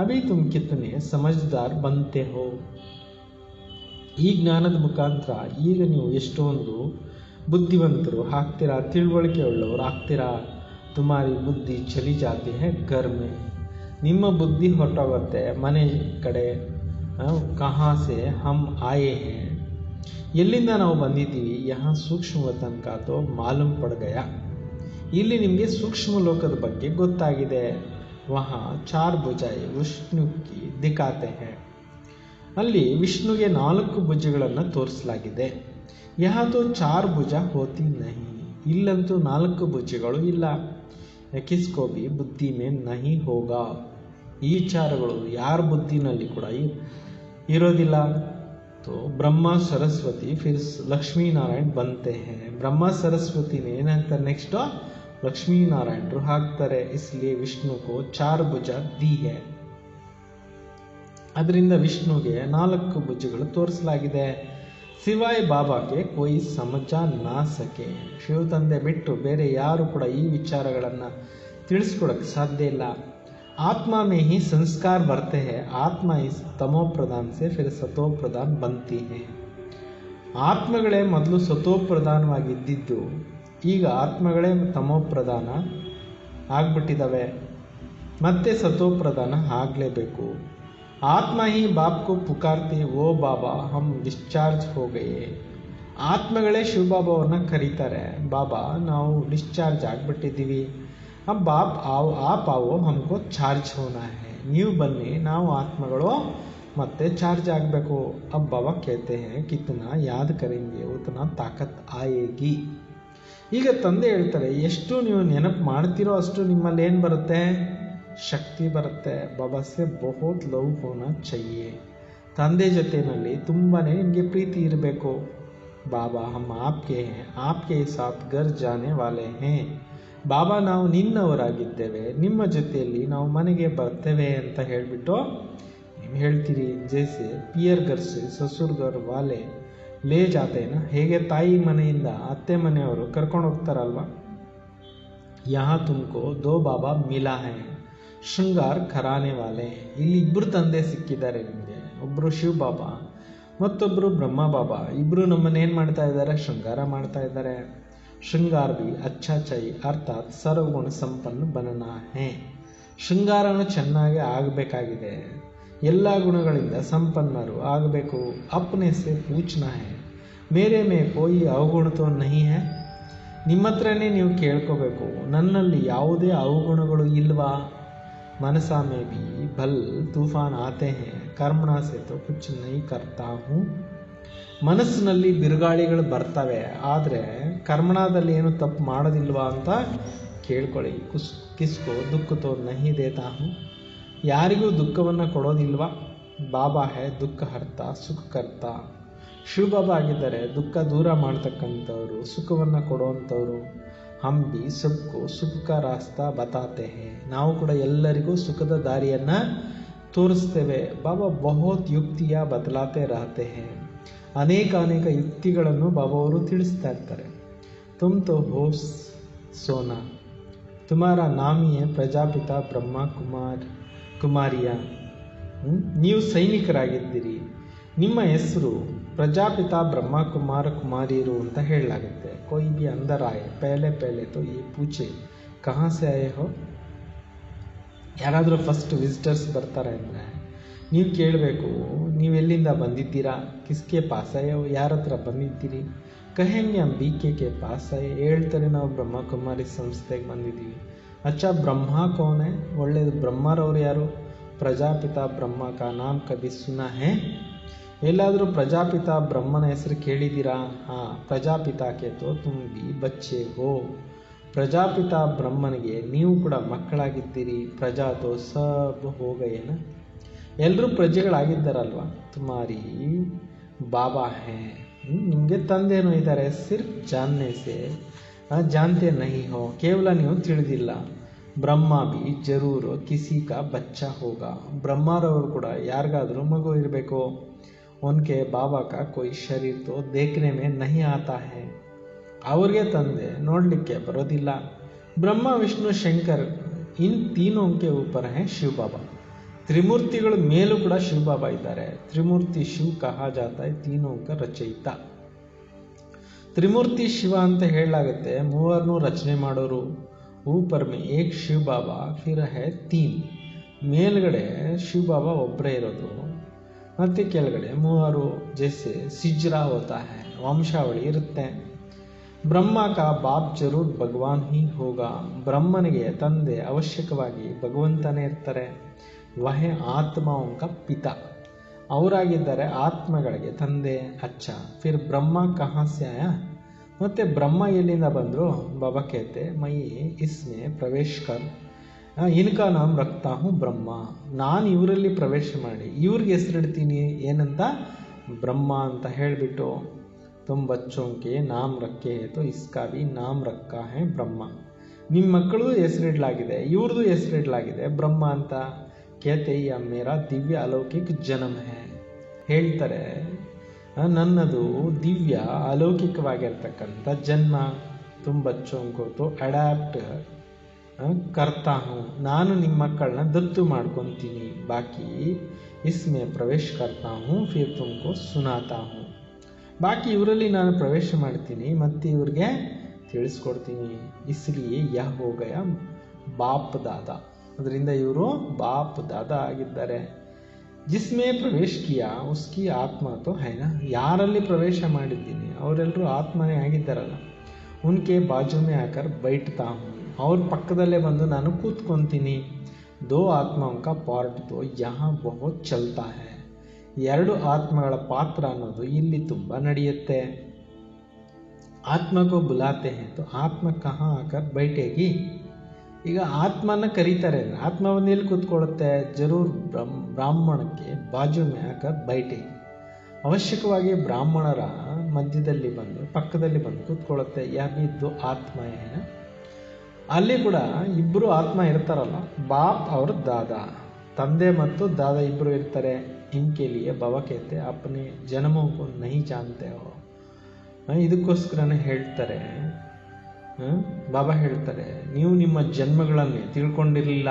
ಅಭಿ ತುಮ್ ಕಿತ್ನೆ ಸಮಜ್ದಾರ್ ಬಂತೆ ಹೋ. ಈ ಜ್ಞಾನದ ಮುಖಾಂತರ ಈಗ ನೀವು ಎಷ್ಟೊಂದು ಬುದ್ಧಿವಂತರು ಆಗ್ತೀರಾ, ತಿಳುವಳಿಕೆ ಉಳ್ಳವರು ಆಗ್ತೀರಾ. तुम्हारी बुद्धि चली जाती है घर में. ನಿಮ್ಮ ಬುದ್ಧಿ ಹೊರಟೋಗುತ್ತೆ ಮನೆ ಕಡೆ. ಕಹಾ ಸೆ ಹಮ್ ಆಯೆ ಹೇ, ಎಲ್ಲಿಂದ ನಾವು ಬಂದಿದ್ದೀವಿ. ಯಹಾ ಸೂಕ್ಷ್ಮ ವತನ್ ಕಾ ತೋ ಮಾಲೂಮ್ ಪಡ್ ಗಯಾ, ಇಲ್ಲಿ ನಿಮಗೆ ಸೂಕ್ಷ್ಮ ಲೋಕದ ಬಗ್ಗೆ ಗೊತ್ತಾಗಿದೆ. ವಹಾ ಚಾರ್ ಭುಜಾಯಿ ವಿಷ್ಣು ಕಿ ದಿಖಾತೆ ಹೇ, ಅಲ್ಲಿ ವಿಷ್ಣುಗೆ 4 ಭುಜಗಳನ್ನು ತೋರಿಸಲಾಗಿದೆ. ಯಹ ತೋ 4 ಭುಜ ಹೋತಿ ನಹಿ, ಇಲ್ಲಂತೂ 4 ಭುಜಗಳು ಇಲ್ಲ. ಕಿಸ್ಕೋ ಭಿ ಬುದ್ಧಿ ಮೇ ನಹಿ ಹೋಗಾ, ಈ ವಿಚಾರಗಳು ಯಾರ ಬುದ್ಧಿನಲ್ಲಿ ಕೂಡ ಇರೋದಿಲ್ಲ. तो ब्रह्मा सरस्वती फिर लक्ष्मी नारायण बनते हैं. ब्रह्म सरस्वती ने ಏನಾಗ್ತಾರೆ ನೆಕ್ಸ್ಟ್ ಲಕ್ಷ್ಮೀ ನಾರಾಯಣರು ಹಾಕ್ತಾರೆ. इसलिए ವಿಷ್ಣು को 4 ಭುಜ दी है. ಅದರಿಂದ ವಿಷ್ಣುಗೆ 4 ಭುಜಗಳು ತೋರಿಸಲಾಗಿದೆ. ಸಿವಾಯ್ ಬಾಬಾಗೆ कोई समझा ना सके, ಶಿವ ತಂದೆ ಬಿಟ್ಟು ಬೇರೆ ಯಾರು ಕೂಡ ಈ ವಿಚಾರಗಳನ್ನು ತಿಳಿಸ್ಕೊಡಕ್ಕೆ ಸಾಧ್ಯ ಇಲ್ಲ. आत्मा में ही संस्कार बढ़ते हैं. आत्मा इस तमो प्रधान से फिर सतो प्रधान बनती है. ಆತ್ಮಗಳೇ ಮೊದಲು ಸತೋ ಪ್ರಧಾನವಾಗಿದ್ದಿದ್ದು, ಈಗ ಆತ್ಮಗಳೇ ತಮೋ ಪ್ರಧಾನ ಆಗ್ಬಿಟ್ಟಿದ್ದಾವೆ, ಮತ್ತೆ ಸತೋ ಪ್ರಧಾನ ಆಗಲೇಬೇಕು. ಆತ್ಮ ಹಿ ಬಾಪ್ ಕೋ ಪುಕಾರ್ತಿ, ಓ ಬಾಬಾ ಹಮ್ ಡಿಸ್ಚಾರ್ಜ್ ಹೋ ಗಯೇ. ಆತ್ಮಗಳೇ ಶಿವಬಾಬಾವ್ರನ್ನ ಕರೀತಾರೆ, ಬಾಬಾ ನಾವು ಡಿಸ್ಚಾರ್ಜ್ ಆಗಿಬಿಟ್ಟಿದ್ದೀವಿ. अब बाप आओ, आप आओ, हमको ಚಾರ್ಜ್ ಹೋನಾ ಹೈ. ನೀವು ಬನ್ನಿ, ನಾವು ಆತ್ಮಗಳು ಮತ್ತೆ ಚಾರ್ಜ್ ಆಗಬೇಕು. अब बाबा कहते हैं कितना याद करेंगे उतना ताकत आएगी. ಈಗ ತಂದೆ ಹೇಳ್ತಾರೆ, ಎಷ್ಟು ನೀವು ನೆನಪು ಮಾಡ್ತಿರೋ ಅಷ್ಟು ನಿಮ್ಮಲ್ಲಿ ಏನು ಬರುತ್ತೆ, ಶಕ್ತಿ ಬರುತ್ತೆ. ಬಾಬಾ ಸೆ ಬಹುತ್ ಲವ್ ಹೋನಾ ಚಹಿಯೆ, ತಂದೆ ಜೊತೆಯಲ್ಲಿ ತುಂಬಾನೇ ನಿಮಗೆ ಪ್ರೀತಿ ಇರಬೇಕು. ಬಾಬಾ ಹಮ್ ಆಪ್ಕೆ ಹೈ, ಆಪ್ಕೆ ಸಾಥ್ ಘರ್ ಜಾನೆ ವಾಲೆ ಹೈ. ಬಾಬಾ ನಾವು ನಿನ್ನವರಾಗಿದ್ದೇವೆ, ನಿಮ್ಮ ಜೊತೆಯಲ್ಲಿ ನಾವು ಮನೆಗೆ ಬರ್ತೇವೆ ಅಂತ ಹೇಳಿಬಿಟ್ಟು ನೀವು ಹೇಳ್ತೀರಿ. ಜೈಸೆ ಪಿಯರ್ ಘರ್ ಸೆ ಸಸುರ್ ಘರ್ ವಾಲೆ ಲೇ ಜಾತೇನ, ಹೇಗೆ ತಾಯಿ ಮನೆಯಿಂದ ಅತ್ತೆ ಮನೆಯವರು ಕರ್ಕೊಂಡು ಹೋಗ್ತಾರಲ್ವ. ಯಹಾ ತುಮಕೋ 2 ಬಾಬಾ ಮಿಲಾ ಹೈ, ಶೃಂಗಾರ್ ಖರಾನೆ ವಾಲೆ. ಇಲ್ಲಿ 2 ತಂದೆ ಸಿಕ್ಕಿದ್ದಾರೆ ನಿಮಗೆ. ಒಬ್ಬರು ಶಿವ ಬಾಬಾ, ಮತ್ತೊಬ್ಬರು ಬ್ರಹ್ಮ ಬಾಬಾ. ಇಬ್ಬರು ನಮ್ಮನ್ನು ಏನು ಮಾಡ್ತಾ ಇದ್ದಾರೆ, ಶೃಂಗಾರ ಮಾಡ್ತಾ ಇದ್ದಾರೆ. ಶೃಂಗಾರ ಭಿ ಅಚ್ಚಾ चाहिए, ಅರ್ಥಾತ್ ಸರ್ವಗುಣ ಸಂಪನ್ನ ಬನನಾ ಹೇ. ಶೃಂಗಾರನು ಚೆನ್ನಾಗಿ ಆಗಬೇಕಾಗಿದೆ, ಎಲ್ಲ ಗುಣಗಳಿಂದ ಸಂಪನ್ನರು ಆಗಬೇಕು. ಅಪ್ನೆ ಸೆ ಪೂಚ್ನಾ ಹೇ, ಮೇರೆ ಮೇ ಕೋಯಿ ಅವಗುಣ ತೋ ನಹಿ ಹೇ. ನಿಮ್ಮ ಹತ್ರನೇ ನೀವು ಕೇಳ್ಕೋಬೇಕು, ನನ್ನಲ್ಲಿ ಯಾವುದೇ ಅವಗುಣಗಳು ಇಲ್ವಾ. ಮನಸಾ ಮೇ ಭಿ ಭಲ್ ತೂಫಾನ್ ಆತೆ ಹೇ, ಕರ್ಮಣಾ ಸೆ ತೋ ಕುಚ್ ನಹಿ ಕರ್ತಾ ಹೂಂ. ಮನಸ್ಸಿನಲ್ಲಿ ಬಿರುಗಾಳಿಗಳು ಬರ್ತವೆ, ಆದರೆ ಕರ್ಮಣದಲ್ಲಿ ಏನು ತಪ್ಪು ಮಾಡೋದಿಲ್ವಾ ಅಂತ ಕೇಳ್ಕೊಳ್ಳಿ. ಕಿಸ್ಕೋ ದುಃಖ ತೋ ನಹಿ ದೇತಾ ಹೂಂ, ಯಾರಿಗೂ ದುಃಖವನ್ನು ಕೊಡೋದಿಲ್ವಾ. ಬಾಬಾ ಹೇ ದುಃಖ ಹರ್ತ ಸುಖ ಕರ್ತ. ಶಿವ ಬಾಬಾ ಆಗಿದ್ದಾರೆ ದುಃಖ ದೂರ ಮಾಡ್ತಕ್ಕಂಥವ್ರು, ಸುಖವನ್ನು ಕೊಡುವಂಥವ್ರು. ಹಮ್ ಭಿ ಸಬ್ಕೋ ಸುಖ ಕಾ ರಾಸ್ತಾ ಬತಾತೆ ಹೇ, ನಾವು ಕೂಡ ಎಲ್ಲರಿಗೂ ಸುಖದ ದಾರಿಯನ್ನು ತೋರಿಸ್ತೇವೆ. ಬಾಬಾ ಬಹುತ್ ಯುಕ್ತಿಯ ಬದಲಾತೆ ರಹತೆ ಹೇ, ಅನೇಕ ಯುಕ್ತಿಗಳನ್ನು ಬಾಬಾ ಅವರು ತಿಳಿಸ್ತಾ ಇರ್ತಾರೆ. ತುಮ್ ತೋ ಹೋ ಸೋನಾ, ತುಮಾರಾ ನಾಮಿಯೇ ಪ್ರಜಾಪಿತ ಬ್ರಹ್ಮ ಕುಮಾರಿಯ. ನೀವು ಸೈನಿಕರಾಗಿದ್ದೀರಿ, ನಿಮ್ಮ ಹೆಸರು ಪ್ರಜಾಪಿತ ಬ್ರಹ್ಮ ಕುಮಾರಿಯರು ಅಂತ ಹೇಳಲಾಗುತ್ತೆ. ಕೋಯಿ ಭಿ ಅಂದರ್ ಆಯೆ ಪಹಲೆ ತೋ ಈ ಪೂಛೆ ಕಹಾ ಸೆ ಆಯೆ ಹೋ. ಯಾರಾದರೂ ಫಸ್ಟ್ ವಿಸಿಟರ್ಸ್ ಬರ್ತಾರೆ ಅಂದರೆ ನೀವು ಕೇಳಬೇಕು, ನೀವೆಲ್ಲಿಂದ ಬಂದಿದ್ದೀರಾ. ಕಿಸ್ಕೆ ಪಾಸ್ ಆಯೋ, ಯಾರ ಹತ್ರ ಬಂದಿದ್ದೀರಿ. ಕಹೆಂಗೆ ಹಮ್ BK ಪಾಸ್ ಆಯೆ, ಹೇಳ್ತಾರೆ ನಾವು ಬ್ರಹ್ಮಕುಮಾರಿ ಸಂಸ್ಥೆಗೆ ಬಂದಿದ್ದೀವಿ. ಅಚ್ಚಾ ಬ್ರಹ್ಮ ಕೌನ್ ಹೈ, ಒಳ್ಳೆಯದು. ಬ್ರಹ್ಮರವ್ರು ಯಾರು. ಪ್ರಜಾಪಿತ ಬ್ರಹ್ಮ ಕಾ ನಾಮ್ ಕಭಿ ಸುನಾ ಹೇ. ಎಲ್ಲಾದರೂ ಪ್ರಜಾಪಿತ ಬ್ರಹ್ಮನ ಹೆಸರು ಕೇಳಿದ್ದೀರಾ. ಹಾಂ, ಪ್ರಜಾಪಿತಾಕ್ಕೆ ತೋ ತುಮ್ ಭಿ ಬಚ್ಚೆ ಹೋ. ಪ್ರಜಾಪಿತ ಬ್ರಹ್ಮನಿಗೆ ನೀವು ಕೂಡ ಮಕ್ಕಳಾಗಿದ್ದೀರಿ. ಪ್ರಜಾ ತೋ ಸಬ್ ಹೋ ಗಯೇನ, ಎಲ್ಲರೂ ಪ್ರಜೆಗಳಾಗಿದ್ದಾರಲ್ವ. ತುಮಾರಿ ಬಾಬಾ ಹೇ, ನಿಮಗೆ ತಂದೆನೂ ಇದ್ದಾರೆ. ಸಿರ್ಫ್ ಜಾನ್ನೆ ಸೆ ಜಾನ್ತೆ ನಹಿ ಹೋ, ಕೇವಲ ನೀವು ತಿಳಿದಿಲ್ಲ. ಬ್ರಹ್ಮ ಭಿ ಜರೂರ್ ಕಿಸಿ ಕಾ ಬಚ್ಚಾ ಹೋಗಾ, ಬ್ರಹ್ಮರವರು ಕೂಡ ಯಾರಿಗಾದರೂ ಮಗು ಇರಬೇಕು. ಉನ್ಕೆ ಬಾಬಾ ಕಾ ಕೋಯಿ ಶರೀರ್ ತೋ ದೇಖ್ನೆ ಮೇ ನಹಿ ಆತಾ ಹೇ, ಅವ್ರಿಗೆ ತಂದೆ ನೋಡಲಿಕ್ಕೆ ಬರೋದಿಲ್ಲ. ಬ್ರಹ್ಮ ವಿಷ್ಣು ಶಂಕರ್ ಇನ್ ತೀನೋಂಕೆ ऊपर है ಶಿವ ಬಾಬಾ. ತ್ರಿಮೂರ್ತಿಗಳ ಮೇಲೂ ಕೂಡ ಶಿವ ಬಾಬಾ ಇದ್ದಾರೆ. ತ್ರಿಮೂರ್ತಿ ಶಿವ ಕಹಾ ಜಾತಾ ಹೈ ತೀನೋಂಕ ರಚಯಿತ. ತ್ರಿಮೂರ್ತಿ ಶಿವ ಅಂತ ಹೇಳಲಾಗುತ್ತೆ, ಮೂವರನ್ನು ರಚನೆ ಮಾಡೋರು. ऊपर में एक शिव बाबा, फिर है 3 ಮೇಲ್ಗಡೆ ಶಿವ ಬಾಬಾ ಒಬ್ಬರೇ ಇರೋದು, ಮತ್ತು ಕೆಳಗಡೆ 3 ಜैसे ಸಿಜ್ರಾ होता है, ವಂಶಾವಳಿ ಇರುತ್ತೆ. ಬ್ರಹ್ಮ ಕಾ ಬಾಪ್ ಜರೂರ್ ಭಗವಾನ್ ಹಿ ಹೋಗಾ, ಬ್ರಹ್ಮನಿಗೆ ತಂದೆ ಅವಶ್ಯಕವಾಗಿ ಭಗವಂತನೇ ಇರ್ತಾರೆ. ವಹ ಆತ್ಮಾओं का ಪಿತಾ, ಅವರಾಗಿದ್ದಾರೆ ಆತ್ಮಗಳಿಗೆ ತಂದೆ. ಅಚ್ಚ ಫಿರ್ ಬ್ರಹ್ಮ ಕಹಾಂ ಸೆ ಆಯಾ, ಮತ್ತೆ ಬ್ರಹ್ಮ ಎಲ್ಲಿಂದ ಬಂದರು? ಬಾಬಾ कहते ಮೈ ಇಸ್ಮೆ ಪ್ರವೇಶ್ ಕರ್ ಇನ್ಕಾ ನಾಮ್ ರಕ್ತಾ ಹೂँ ಬ್ರಹ್ಮ, ನಾನು ಇವರಲ್ಲಿ ಪ್ರವೇಶ ಮಾಡಿ ಇವ್ರಿಗೆ ಹೆಸರಿಡ್ತೀನಿ, ಏನಂತ? ಬ್ರಹ್ಮ ಅಂತ ಹೇಳಿಬಿಟ್ಟು. ತುಮ್ ಬಚ್ಚೋಂ ಕೆ ನಾಮ್ ರಕ್ಕೆ ತೋ ಇಸ್ಕಾ ಭಿ ನಾಮ್ ರಕ್ಕಾ ಹೇ ಬ್ರಹ್ಮ, ನಿಮ್ಮ ಮಕ್ಕಳು ಹೆಸರಿಡಲಾಗಿದೆ, ಇವ್ರದ್ದು ಹೆಸರಿಡಲಾಗಿದೆ ಬ್ರಹ್ಮ ಅಂತ. ಕೇತೆ ಯಾ ಮೇರಾ ದಿವ್ಯ ಅಲೌಕಿಕ ಜನ್ಮ ಹೇ, ಹೇಳ್ತಾರೆ ನನ್ನದು ದಿವ್ಯ ಅಲೌಕಿಕವಾಗಿರ್ತಕ್ಕಂಥ ಜನ್ಮ. ತುಮ್ ಬಚ್ಚೋಂ ಕೋ ತೋ ಅಡಾಪ್ಟ್ ಕರ್ತಾ ಹೂँ, ನಾನು ನಿಮ್ಮ ಮಕ್ಕಳನ್ನ ದತ್ತು ಮಾಡ್ಕೊತೀನಿ. ಬಾಕಿ ಇಸ್ಮೆ ಪ್ರವೇಶ ಕರ್ತಾ ಹೂँ ಫಿರ್ ತುಮ್ಕೋ ಸುನಾತಾ ಹೂँ, ಬಾಕಿ ಇವರಲ್ಲಿ ನಾನು ಪ್ರವೇಶ ಮಾಡ್ತೀನಿ ಮತ್ತು ಇವ್ರಿಗೆ ತಿಳಿಸ್ಕೊಡ್ತೀನಿ. ಇಸ್ಲಿಯೇ ಯಹ ಹೋ ಗಯಾ ಬಾಪ್ ದಾದಾ, ಅದರಿಂದ ಇವರು ಬಾಪ್ ದಾದಾ ಆಗಿದ್ದಾರೆ. ಜಿಸ್ಮೇ ಪ್ರವೇಶ ಕಿಯಾ ಉಸ್ಕಿ ಆತ್ಮ ತೋ ಹೈನಾ, ಯಾರಲ್ಲಿ ಪ್ರವೇಶ ಮಾಡಿದ್ದೀನಿ ಅವರೆಲ್ಲರೂ ಆತ್ಮನೇ ಆಗಿದ್ದಾರಲ್ಲ. ಉನ್ಕೆ ಬಾಜು ಮೇ ಆಕರ್ ಬೈಠ್ತಾ ಹೂँ, ಅವ್ರ ಪಕ್ಕದಲ್ಲೇ ಬಂದು ನಾನು ಕೂತ್ಕೊತೀನಿ. 2 ಆತ್ಮಾओं का ಪಾರ್ಟ್ ತೋ ಯಹಾ ಬಹುತ್ ಚಲ್ತಾ ಹೈ, 2 ಆತ್ಮಗಳ ಪಾತ್ರ ಅನ್ನೋದು ಇಲ್ಲಿ ತುಂಬ ನಡೆಯುತ್ತೆ. ಆತ್ಮಕೋ ಬುಲಾತೆ ಹೈ ತೋ ಆತ್ಮ ಕಹಾ ಆಕರ್ ಬೈಠೇಗಿ, ಈಗ ಆತ್ಮನ ಕರೀತಾರೆ ಅಂದರೆ ಆತ್ಮ ಬಂದು ಎಲ್ಲಿ ಕೂತ್ಕೊಳ್ಳುತ್ತೆ? ಜರೂರ್ ಬ್ರಾಹ್ಮಣಕ್ಕೆ ಬಾಜು ಮೇ ಆಕರ್ ಬೈಠೇಗಿ, ಅವಶ್ಯಕವಾಗಿ ಬ್ರಾಹ್ಮಣರ ಮಧ್ಯದಲ್ಲಿ ಬಂದು ಪಕ್ಕದಲ್ಲಿ ಬಂದು ಕೂತ್ಕೊಳ್ಳುತ್ತೆ. ಯಾವಿದ್ದು ಆತ್ಮ ಏನ, ಅಲ್ಲಿ ಕೂಡ ಇಬ್ಬರು ಆತ್ಮ ಇರ್ತಾರಲ್ಲ, ಬಾಪ್ ಅವ್ರ ದಾದಾ, ತಂದೆ ಮತ್ತು ದಾದಾ ಇಬ್ಬರು ಇರ್ತಾರೆ. ಇನ್ಕೆ ಲಿಯೆ ಬಾಬಾ कहते अपने जन्मों को नहीं जानते हो, ಇದಕ್ಕೋಸ್ಕರನೇ ಹೇಳ್ತಾರೆ, ಬಾಬಾ ಹೇಳ್ತಾರೆ ನೀವು ನಿಮ್ಮ ಜನ್ಮಗಳನ್ನೇ ತಿಳ್ಕೊಂಡಿರಲಿಲ್ಲ.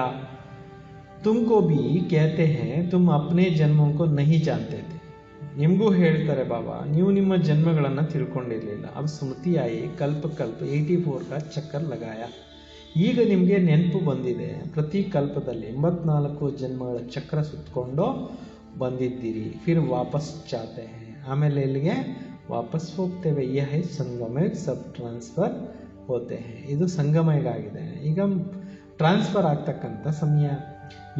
ತುಮ್ಕೋ ಭಿ कहते हैं तुम अपने जन्मों को नहीं जानते थे, ನಿಮಗೂ ಹೇಳ್ತಾರೆ ಬಾಬಾ ನೀವು ನಿಮ್ಮ ಜನ್ಮಗಳನ್ನು ತಿಳ್ಕೊಂಡಿರಲಿಲ್ಲ. अब स्मृति आई कल्प 84 का चक्कर लगाया, ಈಗ ನಿಮಗೆ ನೆನಪು ಬಂದಿದೆ, ಪ್ರತಿ ಕಲ್ಪದಲ್ಲಿ 84 ಜನ್ಮಗಳ ಚಕ್ರ ಸುತ್ತಕೊಂಡು ಬಂದಿದ್ದೀರಿ. ಫಿರ್ ವಾಪಸ್ ಚಾತೆ ಹೈ, ಆಮೇಲೆ ಇಲ್ಲಿಗೆ ವಾಪಸ್ ಹೋಗ್ತೇವೆ. ಯಹ ಸಂಗಮ ಸಬ್ ಟ್ರಾನ್ಸ್ಫರ್ ಹೋತೆ ಹೈ, ಇದು ಸಂಗಮಗಾಗಿದೆ, ಈಗ ಟ್ರಾನ್ಸ್ಫರ್ ಆಗ್ತಕ್ಕಂಥ ಸಮಯ.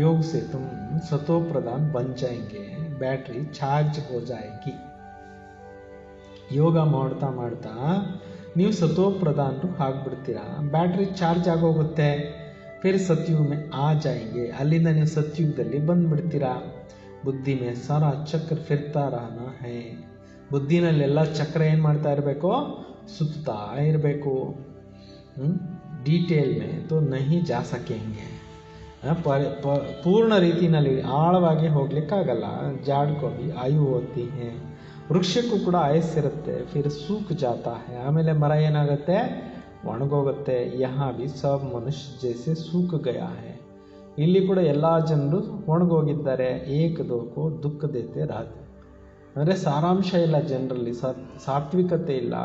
ಯೋಗ ಸೆ ತುಮ್ ಸತೋ ಪ್ರಧಾನ್ ಬನ್ ಜಾಯೆಂಗೆ, ಬ್ಯಾಟ್ರಿ ಚಾರ್ಜ್ ಹೋ ಜಾಯೇಗಿ. ಯೋಗ ಮಾಡ್ತಾ ಮಾಡ್ತಾ ನೀವು ಸತೋ ಪ್ರಧಾನರು ಆಗ್ಬಿಡ್ತೀರಾ, ಬ್ಯಾಟ್ರಿ ಚಾರ್ಜ್ ಆಗೋಗುತ್ತೆ. ಫಿರ್ ಸತ್ಯುಗ್ ಮೇ ಆ ಜಾಯೆಂಗೆ, ಅಲ್ಲಿಂದ ನೀವು ಸತ್ಯುಗದಲ್ಲಿ ಬಂದ್ಬಿಡ್ತೀರಾ. ಬುದ್ಧಿ ಮೇ ಸಾರಾ ಚಕ್ರ ಫಿರ್ತಾ ರಹನಾ ಹೈ, ಬುದ್ಧಿನಲ್ಲೆಲ್ಲ ಚಕ್ರ ಏನು ಮಾಡ್ತಾ ಇರಬೇಕು? ಸುತ್ತಾ ಇರಬೇಕು. ಡೀಟೇಲ್ ಮೇ ತೋ ನಹಿ ಜಾ ಸಕೆಂಗೆ, ಪೂರ್ಣ ರೀತಿಯಲ್ಲಿ ಆಳವಾಗಿ ಹೋಗ್ಲಿಕ್ಕಾಗಲ್ಲ. ಜಾಡ್ಕೋ ಭಿ ಆಯು ಹೋತಿ ಹೈ, ವೃಕ್ಷಕ್ಕೂ ಕೂಡ ಆಯಸ್ಸಿರುತ್ತೆ. ಫಿರ್ ಸೂಕ್ ಜಾತಾ ಹೈ, ಆಮೇಲೆ ಮರ ಏನಾಗುತ್ತೆ? ಒಣಗೋಗುತ್ತೆ. ಯಹಾ ಭಿ ಸಬ್ ಮನುಷ್ಯ ಜೈಸೆ ಸೂಕ್ ಗಯಾ ಹೈ, ಇಲ್ಲಿ ಕೂಡ ಎಲ್ಲ ಜನರು ಒಣಗೋಗಿದ್ದಾರೆ. ಏಕ ದೋಕೋ ದುಃಖ ದೇತೆ ರಾತ್, ಅಂದರೆ ಸಾರಾಂಶ ಇಲ್ಲ ಜನರಲ್ಲಿ, ಸಾತ್ವಿಕತೆ ಇಲ್ಲ,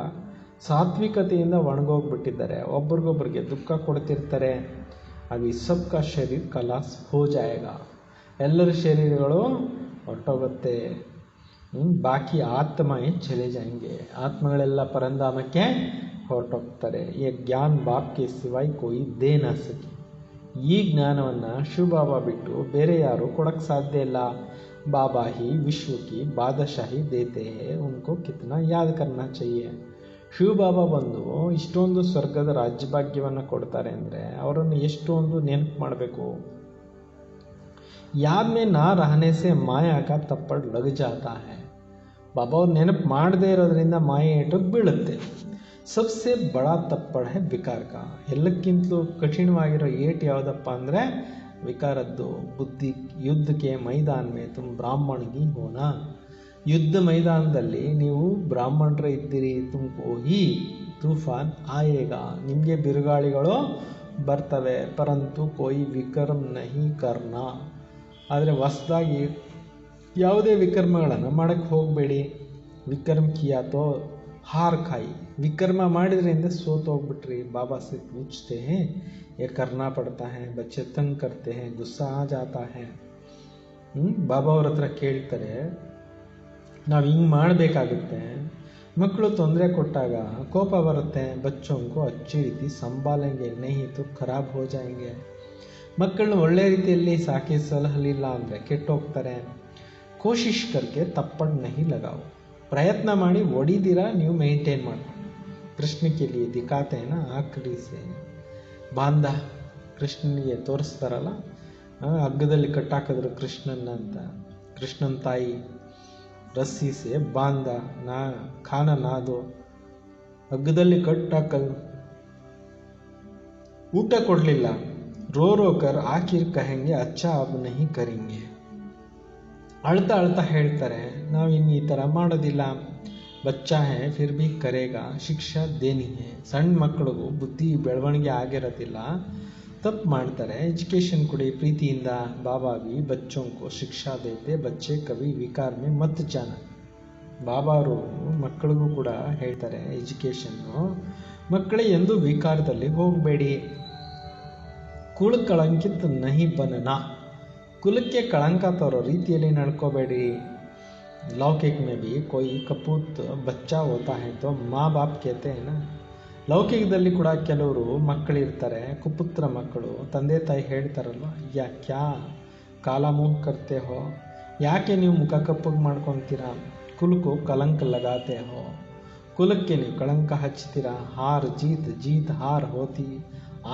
ಸಾತ್ವಿಕತೆಯಿಂದ ಒಣಗೋಗ್ಬಿಟ್ಟಿದ್ದಾರೆ, ಒಬ್ರಿಗೊಬ್ರಿಗೆ ದುಃಖ ಕೊಡ್ತಿರ್ತಾರೆ. ಅಭಿ ಸಬ್ ಕಾ ಶರೀರ ಕಲಾಸ್ ಹೋ ಜಾಯೇಗಾ, ಎಲ್ಲರ ಶರೀರಗಳು ಹೊರಟೋಗುತ್ತೆ. ಬಾಕಿ ಆತ್ಮಯೇ ಚಲೆ ಜಾಯೆಂಗೆ, ಆತ್ಮಗಳೆಲ್ಲ ಪರಂಧಾಮಕ್ಕೆ ಹೊರಟೋಗ್ತಾರೆ. ಈ ಜ್ಞಾನ ಬಾಪ್ಗೆ ಸಿವಾಯ್ ಕೋಯಿ ದೇ ನ ಸಕಿ, ಈ ಜ್ಞಾನವನ್ನು ಶಿವ ಬಾಬಾ ಬಿಟ್ಟು ಬೇರೆ ಯಾರು ಕೊಡಕ್ಕೆ ಸಾಧ್ಯ ಇಲ್ಲ. ಬಾಬಾ ಹಿ ವಿಶ್ವಕ್ಕೆ ಬಾದಶಾಹಿ ದೇತೆ ಹೇ, ಉನ್ಕೋ ಕಿತ್ನಾ ಯಾದ್ ಕರ್ನಾ ಚಹಿಯೆ. ಶಿವ ಬಾಬಾ ಬಂದು ಇಷ್ಟೊಂದು ಸ್ವರ್ಗದ ರಾಜ್ಯಭಾಗ್ಯವನ್ನು ಕೊಡ್ತಾರೆ ಅಂದರೆ ಅವರನ್ನು ಎಷ್ಟೊಂದು ನೆನಪು ಮಾಡಬೇಕು. ಯಾದ್ ಮೇ ನಾ ರಹನೆ ಸೆ ಮಾಯಾ ಕಾ ತಪ್ಪಡ್ ಲಗ್ ಜಾತಾ ಹೈ, ಬಾಬಾ ಅವ್ರು ನೆನಪು ಮಾಡದೇ ಇರೋದ್ರಿಂದ ಮಾಯೆ ಏಟು ಬೀಳುತ್ತೆ. ಸಬ್ಸೆ ಬಡಾ ತಪ್ಪಡ್ ಹೈ ವಿಕಾರ ಕಾ, ಎಲ್ಲಕ್ಕಿಂತಲೂ ಕಠಿಣವಾಗಿರೋ ಏಟು ಯಾವುದಪ್ಪ ಅಂದರೆ ವಿಕಾರದ್ದು. ಬುದ್ಧಿ ಯುದ್ಧಕ್ಕೆ ಮೈದಾನ ಮೇ ತುಮ್ ಬ್ರಾಹ್ಮಣಗಿ ಹೋನಾ, ಯುದ್ಧ ಮೈದಾನದಲ್ಲಿ ನೀವು ಬ್ರಾಹ್ಮಣರೇ ಇದ್ದೀರಿ. ತುಮ್ಕೋ ಹಿ ತೂಫಾನ್ ಆಯೇಗಾ, ನಿಮಗೆ ಬಿರುಗಾಳಿಗಳು ಬರ್ತವೆ. ಪರಂತು ಕೋಯಿ ವಿಕರ್ಮ ನಹಿ ಕರ್ನಾ, ಆದರೆ ಹೊಸದಾಗಿ ಯಾವುದೇ ವಿಕರ್ಮಗಳನ್ನು ಮಾಡೋಕ್ಕೆ ಹೋಗಬೇಡಿ. ವಿಕರ್ಮ ಕಿಯಾ ತೋ ಹಾರ್ ಖಾಯಿ, विकर्म ಮಾಡಿದ್ರಿಂದ सोतोग्बिट्री। बाबा से पूछते हैं ये करना पड़ता है, बच्चे तंग करते हैं, गुस्सा आ जाता है। ಬಾಬಾ ಅವ್ರ ಹತ್ರ ಕೇಳ್ತಾರೆ, ನಾವು ಹಿಂಗೆ ಮಾಡಬೇಕಾಗುತ್ತೆ, ಮಕ್ಕಳು ತೊಂದರೆ ಕೊಟ್ಟಾಗ ಕೋಪ ಬರುತ್ತೆ, बच्चों को अच्छी ರೀತಿ ಸಂಭಾಲೆಂಗೆ नहीं तो खराब हो जाएंगे। ಮಕ್ಕಳನ್ನ ಒಳ್ಳೆ ರೀತಿಯಲ್ಲಿ ಸಾಕಿ ಸಲಹಲಿಲ್ಲ ಅಂದರೆ ಕೆಟ್ಟೋಗ್ತಾರೆ। ಕೋಶಿಶ್ ಕರ್ಕೆ ತಪ್ಪಡ್ नहीं लगाओ, ಪ್ರಯತ್ನ ಮಾಡಿ ಹೊಡಿದಿರ ನೀವು ಮೇಂಟೈನ್ ಮಾಡ್ಕೊಂಡು। ಕೃಷ್ಣ के लिए दिखाते हैं ना आखिरी से ಬಾಂಧ, ಕೃಷ್ಣನಿಗೆ ತೋರಿಸ್ತಾರಲ್ಲ, ಹಗ್ಗದಲ್ಲಿ ಕಟ್ಟಾಕಿದ್ರು ಕೃಷ್ಣನ್ನ ಅಂತ, ಕೃಷ್ಣನ ತಾಯಿ ರಸ್ಸಿ ಸೆ ಬಾಂಧ ನಾ ಖಾನ ನಾದೋ, ಹಗ್ಗದಲ್ಲಿ ಕಟ್ಟಾಕಲ್ ಊಟ ಕೊಡಲಿಲ್ಲ, ರೋ ರೋ ಕರ್ ಆಖಿರ್ ಕಹೆಂಗೆ ಅಚ್ಚಾ ಅಬ್ ನಹಿ ಕರೆಂಗೆ। ಅಳ್ತಾ ಅಳ್ತಾ ಹೇಳ್ತಾರೆ, ನಾವು ಇನ್ನು ಈ ಥರ ಮಾಡೋದಿಲ್ಲ, ಬಚ್ಚಾ ಹೇ ಫಿರ್ ಭಿ ಕರೇಗಾ, ಶಿಕ್ಷಾ ದೇನಿ ಹೇ। ಸಣ್ಣ ಮಕ್ಕಳಿಗೂ ಬುದ್ಧಿ ಬೆಳವಣಿಗೆ ಆಗಿರೋದಿಲ್ಲ, ತಪ್ಪು ಮಾಡ್ತಾರೆ, ಎಜುಕೇಷನ್ ಕೊಡಿ ಪ್ರೀತಿಯಿಂದ। ಬಾಬಾ ಭಿ ಬಚ್ಚೋं को ಶಿಕ್ಷಾ ದೇತೆ, ಬಚ್ಚೆ ಕವಿ ವಿಕಾರ ಮೇ ಮತ್ ಜಾನ। ಬಾಬಾ ಅವರು ಮಕ್ಕಳಿಗೂ ಕೂಡ ಹೇಳ್ತಾರೆ ಎಜುಕೇಷನ್ನು, ಮಕ್ಕಳೇ ಎಂದು ವಿಕಾರದಲ್ಲಿ ಹೋಗಬೇಡಿ। ಕುಳ ಕಳಂಕಿತ್ ನಹಿ ಬನನಾ, ಕುಲಕ್ಕೆ ಕಳಂಕ ತರೋ ರೀತಿಯಲ್ಲಿ ನಡ್ಕೋಬೇಡಿ। लौकिक में भी कोई कपूत बच्चा होता है तो माँ बाप कहते हैं ना, ಲೌಕಿಕದಲ್ಲಿ ಕೂಡ ಕೆಲವರು ಮಕ್ಕಳಿರ್ತಾರೆ, ಕುಪುತ್ರ ಮಕ್ಕಳು, ತಂದೆ ತಾಯಿ ಹೇಳ್ತಾರಲ್ವ, ಯಾ ಕ್ಯಾ ಕಾಲ ಮುಖ ಕರ್ತೆ ಹೋ, ಯಾಕೆ ನೀವು ಮುಖ ಕಪ್ಪಗೆ ಮಾಡ್ಕೊತೀರಾ, ಕುಲಕ್ಕೂ ಕಲಂಕ ಲಗಾತೆ ಹೋ, ಕುಲಕ್ಕೆ ನೀವು ಕಳಂಕ ಹಚ್ತೀರಾ। ಹಾರ್ ಜೀತ್ ಜೀತ್ ಹಾರ್ ಹೋತಿ,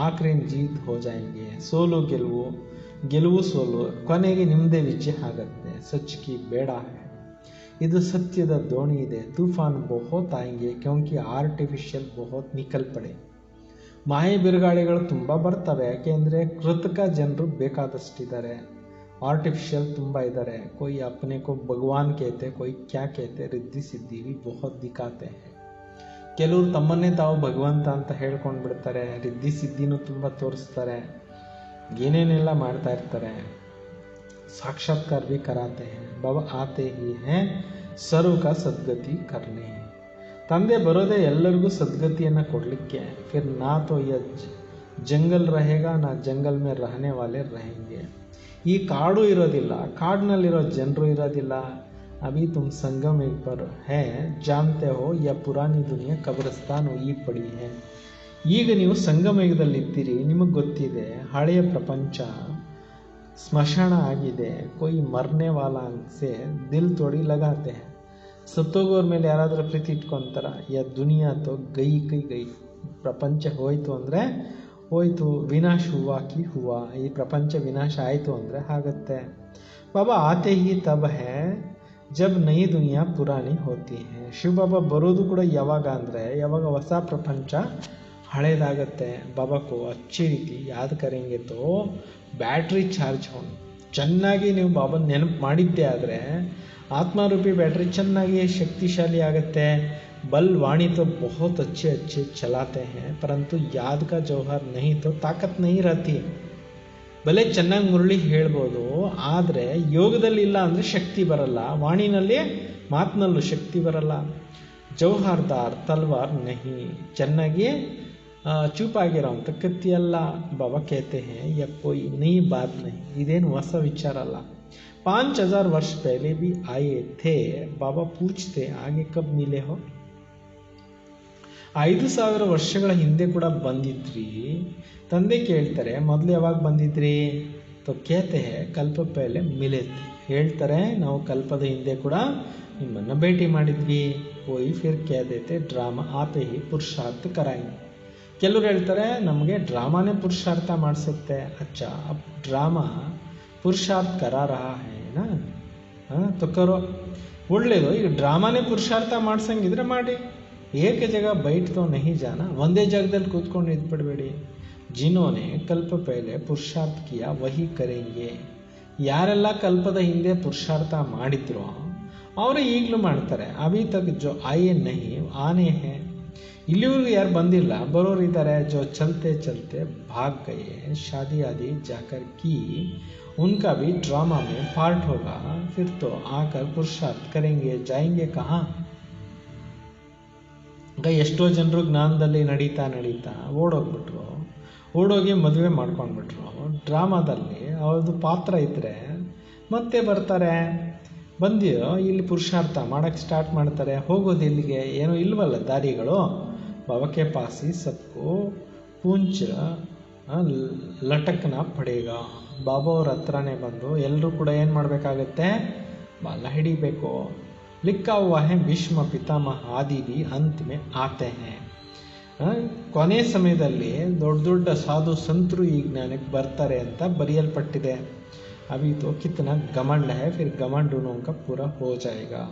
ಆಖರಿನ ಜೀತ್ ಹೋ ಜಾಯಂಗೆ। ಸೋಲು ಗೆಲುವು, ಗೆಲುವು ಸೋಲು, ಕೊನೆಗೆ ನಿಮ್ಮದೇ ವಿಜಯ ಆಗತ್ತೆ। ಸಚ್ ಕಿ ಬೇಡ है, ಇದು ಸತ್ಯದ ದೋಣಿ ಇದೆ। ತೂಫಾನ್ ಬಹುತ್ ಆಯಂಗೆ ಕ್ಯೋಂಕಿ ಆರ್ಟಿಫಿಷಿಯಲ್ ಬಹುತ್ ನಿಕಲ್ ಪಡೆ, ಮಾಯೆ ಬಿರುಗಾಳಿಗಳು ತುಂಬ ಬರ್ತವೆ, ಯಾಕೆಂದರೆ ಕೃತಕ ಜನರು ಬೇಕಾದಷ್ಟಿದ್ದಾರೆ, ಆರ್ಟಿಫಿಷಿಯಲ್ ತುಂಬ ಇದ್ದಾರೆ। कोई अपने को भगवान कहते, कोई क्या कहते, रिद्धि सिद्धि भी बहुत दिखाते हैं। ಕೆಲವರು ತಮ್ಮನ್ನೇ ತಾವು ಭಗವಂತ ಅಂತ ಹೇಳ್ಕೊಂಡು ಬಿಡ್ತಾರೆ, ರಿದ್ಧಿ ಸಿದ್ಧಿನೂ ತುಂಬ ತೋರಿಸ್ತಾರೆ, ಏನೇನೆಲ್ಲ ಮಾಡ್ತಾ ಇರ್ತಾರೆ, साक्षात्कार भी कराते हैं। बाबा आते ही हैं सर्व का सद्गति करने, ತಂದೆ ಬರೋದೇ ಎಲ್ಲರಿಗೂ ಸದ್ಗತಿಯನ್ನು ಕೊಡಲಿಕ್ಕೆ। फिर ना तो यह जंगल रहेगा ना जंगल में रहने वाले रहेंगे, ಈ ಕಾಡು ಇರೋದಿಲ್ಲ, ಕಾಡಿನಲ್ಲಿರೋ ಜನರು ಇರೋದಿಲ್ಲ। अभी तुम संगम एक पर है जानते हो, यह पुरानी दुनिया कब्रिस्तान हुई पड़ी है। ಈಗ ನೀವು ಸಂಗಮ ಯುಗದಲ್ಲಿದ್ದೀರಿ, ನಿಮಗೆ ಗೊತ್ತಿದೆ ಹಳೆಯ ಪ್ರಪಂಚ ಸ್ಮಶಾನ ಆಗಿದೆ। कोई मरने वाला से दिल थोड़ी लगाते हैं, ಸತ್ತೋಗೋರ ಮೇಲೆ ಯಾರಾದರೂ ಪ್ರೀತಿ ಇಟ್ಕೊಂತಾರ, ಯ ದುನಿಯಾ ತೋ ಗೈ ಕೈ ಗೈ, ಪ್ರಪಂಚ ಹೋಯ್ತು ಅಂದರೆ ಹೋಯ್ತು, ವಿನಾಶ ಹುವಾ ಕಿ ಹುವಾ, ಈ ಪ್ರಪಂಚ ವಿನಾಶ ಆಯಿತು ಅಂದರೆ ಆಗತ್ತೆ। ಬಾಬಾ ಆತೆ ಹಿ ತಬ್ ಹೇ ಜಬ್ ನೈ ದುನಿಯಾ ಪುರಾಣಿ ಹೋತಿ ಹೇ, ಶಿವ ಬಾಬಾ ಬರೋದು ಕೂಡ ಯಾವಾಗ ಅಂದರೆ ಯಾವಾಗ ಹೊಸ ಪ್ರಪಂಚ ಹಳೇದಾಗತ್ತೆ। ಬಾಬಾ ಕೋ ಅಚ್ಚಿ ರೀತಿ ಯಾದ್ ಕರೆಂಗೆ ತೋ ಬ್ಯಾಟ್ರಿ ಚಾರ್ಜ್ ಹೋಗಿ, ಚೆನ್ನಾಗಿ ನೀವು ಬಾಬಾ ನೆನಪು ಮಾಡಿದ್ದೆ ಆದರೆ ಆತ್ಮಾರೂಪಿ ಬ್ಯಾಟ್ರಿ ಚೆನ್ನಾಗಿ ಶಕ್ತಿಶಾಲಿ ಆಗುತ್ತೆ। बल वाणी तो बहुत अच्छे अच्छे चलाते हैं, परंतु याद का जौहर नहीं तो ताकत नहीं रहती है। ಭಲೆ ಚೆನ್ನಾಗಿ ಮುರಳಿ ಹೇಳ್ಬೋದು, ಆದರೆ ಯೋಗದಲ್ಲಿ ಇಲ್ಲ ಅಂದರೆ ಶಕ್ತಿ ಬರಲ್ಲ, ವಾಣಿನಲ್ಲಿ ಮಾತಿನಲ್ಲೂ ಶಕ್ತಿ ಬರಲ್ಲ। ಜೌಹರ್ದಾರ್ ತಲ್ವಾರ್ ನಹಿ, ಚೆನ್ನಾಗಿ ಚೂಪಾಗಿರೋಂಥ ಕತ್ತಿ ಅಲ್ಲ। ಬಾಬಾ कहते हैं यह कोई नई बात नहीं, ಇದೇನು ಹೊಸ ವಿಚಾರ ಅಲ್ಲ। 5000 वर्ष पहले भी आए थे, बाबा पूछते आगे कब मिले हो। 5000 ವರ್ಷಗಳ ಹಿಂದೆ ಕೂಡ ಬಂದಿದ್ರಿ, ತಂದೆ ಕೇಳ್ತಾರೆ ಮೊದಲು ಯಾವಾಗ ಬಂದಿದ್ರಿ, तो कहते हैं ಕಲ್ಪ ಪಹಲೆ ಮಿಲೆ थे, ಹೇಳ್ತಾರೆ ನಾವು ಕಲ್ಪದ ಹಿಂದೆ ಕೂಡ ನಿಮ್ಮನ್ನು ಭೇಟಿ ಮಾಡಿದ್ವಿ। कोई फिर कह देते ड्रामा आते ही पुरुषार्थ कराएंगे, ಕೆಲವರು ಹೇಳ್ತಾರೆ ನಮಗೆ ಡ್ರಾಮಾನೇ ಪುರುಷಾರ್ಥ ಮಾಡಿಸುತ್ತೆ। अच्छा अब ड्रामा पुरुषार्थ करा रहा है ना, तो करो, ಒಳ್ಳೆಯದು, ಈಗ ಡ್ರಾಮಾನೇ ಪುರುಷಾರ್ಥ ಮಾಡ್ಸಂಗಿದ್ರೆ ಮಾಡಿ। ಏಕ ಜಗ ಬೈಟ್ ತೋ ನಹಿ ಜಾನ, ಒಂದೇ ಜಾಗದಲ್ಲಿ ಕೂತ್ಕೊಂಡು ಇದ್ಬಿಡಬೇಡಿ। ಜಿನೋನೆ ಕಲ್ಪ ಪಹಲೆ ಪುರುಷಾರ್ಥ ಕಿಯಾ ವಹಿ ಕರೆಂಗೆ, ಯಾರೆಲ್ಲ ಕಲ್ಪದ ಹಿಂದೆ ಪುರುಷಾರ್ಥ ಮಾಡಿದ್ರು ಅವರು ಈಗಲೂ ಮಾಡ್ತಾರೆ। ಅಭಿ ತಕ್ ಜೋ ಆಯೇ ನಹಿ ಆನೆ ಹೇ, ಇಲ್ಲಿವರೆಗೂ ಯಾರು ಬಂದಿಲ್ಲ ಬರೋರಿದ್ದಾರೆ। ಜೋ ಚಲತೆ ಚಲತೆ ಭಾಗ್ ಗಯೆ ಶಾದಿ ಆದಿ ಜಾಕರ್ ಕಿ, उनका भी ड्रामा में पार्ट होगा, फिर तो आकर पुरुषार्थ करेंगे, जाएंगे कहाँ। ಈಗ ಎಷ್ಟೋ ಜನರು ಜ್ಞಾನದಲ್ಲಿ ನಡೀತಾ ಓಡೋಗ್ಬಿಟ್ರು, ಓಡೋಗಿ ಮದುವೆ ಮಾಡ್ಕೊಂಡ್ಬಿಟ್ರು. ಡ್ರಾಮಾದಲ್ಲಿ ಅವ್ರದ್ದು ಪಾತ್ರ ಇದ್ದರೆ ಮತ್ತೆ ಬರ್ತಾರೆ, ಬಂದು ಇಲ್ಲಿ ಪುರುಷಾರ್ಥ ಮಾಡೋಕ್ಕೆ ಸ್ಟಾರ್ಟ್ ಮಾಡ್ತಾರೆ. ಹೋಗೋದು ಇಲ್ಲಿಗೆ, ಏನೋ ಇಲ್ವಲ್ಲ ದಾರಿಗಳು. ಬಾಬಾಕೆ ಪಾಸಿ ಸಬ್ಕು ಪೂಂಚ ಲಟಕ್ನ ಪಡೇಗ. ಬಾಬಾ ಅವ್ರ ಹತ್ರನೇ ಬಂದು ಎಲ್ಲರೂ ಕೂಡ ಏನು ಮಾಡಬೇಕಾಗತ್ತೆ, ಬಾಲ ಹಿಡಿಬೇಕು. ಲಿಕ್ಕಾ ಹುವಾ ಹೈ ಭೀಷ್ಮ ಪಿತಾಮಹ ಆದಿ भी अंत में आते हैं. ಕೊನೆ ಸಮಯದಲ್ಲಿ ದೊಡ್ಡ ದೊಡ್ಡ ಸಾಧು ಸಂತರು ಈ ಜ್ಞಾನಕ್ಕೆ ಬರ್ತಾರೆ ಅಂತ ಬರೆಯಲ್ಪಟ್ಟಿದೆ. ಅಭಿ ತೋ ಕಿತ್ನಾ ಗಮಂಡ್ ಹೈ, ಫಿರ್ ಗಮಂಡ್ ಉನೋಂಕ ಪೂರ ಹೋ ಜಾಯೇಗಾ.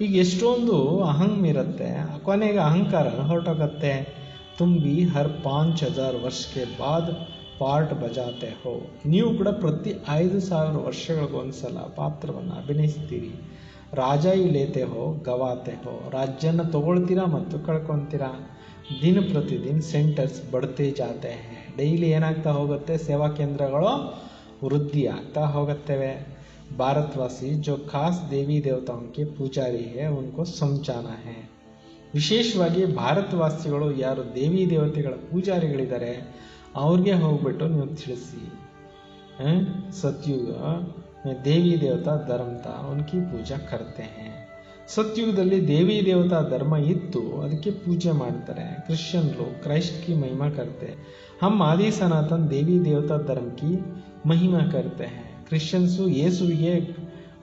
ಈಗ ಎಷ್ಟೊಂದು ಅಹಂ ಇರುತ್ತೆ, ಕೊನೆಗೆ ಅಹಂಕಾರ ಹೊರಟೋಗತ್ತೆ. ತುಮ್ ಭಿ ಹರ್ 5000 ವರ್ಷಕ್ಕೆ ಬಾದ್ ಪಾರ್ಟ್ ಬಜಾತೆ ಹೋ. ನೀವು ಕೂಡ ಪ್ರತಿ 5000 ವರ್ಷಗಳಿಗೊಂದ್ಸಲ ಪಾತ್ರವನ್ನು ಅಭಿನಯಿಸ್ತೀರಿ. ರಾಜಾಯಿ ಲೇತೆ ಹೋ ಗವಾತೆ ಹೋ. ರಾಜ್ಯನ ತಗೊಳ್ತೀರಾ ಮತ್ತು ಕಳ್ಕೊತೀರಾ. ದಿನ ಪ್ರತಿದಿನ ಸೆಂಟರ್ಸ್ ಬಡ್ತೇ ಜಾತೆ ಹೇ. ಡೈಲಿ ಏನಾಗ್ತಾ ಹೋಗುತ್ತೆ, ಸೇವಾ ಕೇಂದ್ರಗಳು ವೃದ್ಧಿ ಆಗ್ತಾ ಹೋಗುತ್ತವೆ. ಭಾರತವಾಸಿ ಜೋ ಖಾಸ್ ದೇವಿ ದೇವತಾಂಕೆ ಪೂಜಾರಿ ಹೇ ಉನ್ಕೋ ಸಮझाना ಹೇ. ವಿಶೇಷವಾಗಿ ಭಾರತವಾಸಿಗಳು ಯಾರು ದೇವಿ ದೇವತೆಗಳ ಪೂಜಾರಿಗಳಿದ್ದಾರೆ ಅವ್ರಿಗೆ ಹೋಗ್ಬಿಟ್ಟು ನೀವು ತಿಳಿಸಿ. ಸತ್ಯುಗ ದೇವಿ ದೇವತಾ ಧರ್ಮ ತಾ ಉನ್ಕಿ ಪೂಜಾ ಕರ್ತೆ ಹೇ. ಸತ್ಯುಗದಲ್ಲಿ ದೇವಿ ದೇವತಾ ಧರ್ಮ ಇತ್ತು, ಅದಕ್ಕೆ ಪೂಜೆ ಮಾಡ್ತಾರೆ. ಕ್ರಿಶ್ಚಿಯನ್ರು ಕ್ರೈಸ್ಟ್ ಕಿ ಮಹಿಮಾ ಕರ್ತೆ. ಹಮ್ ಆದಿ ಸನಾತನ್ ದೇವಿ ದೇವತಾ ಧರ್ಮ ಕಿ ಮಹಿಮಾ ಕರ್ತೆ ಹೇ. ಕ್ರಿಶ್ಚಿಯನ್ಸು ಯೇಸುವಿಗೆ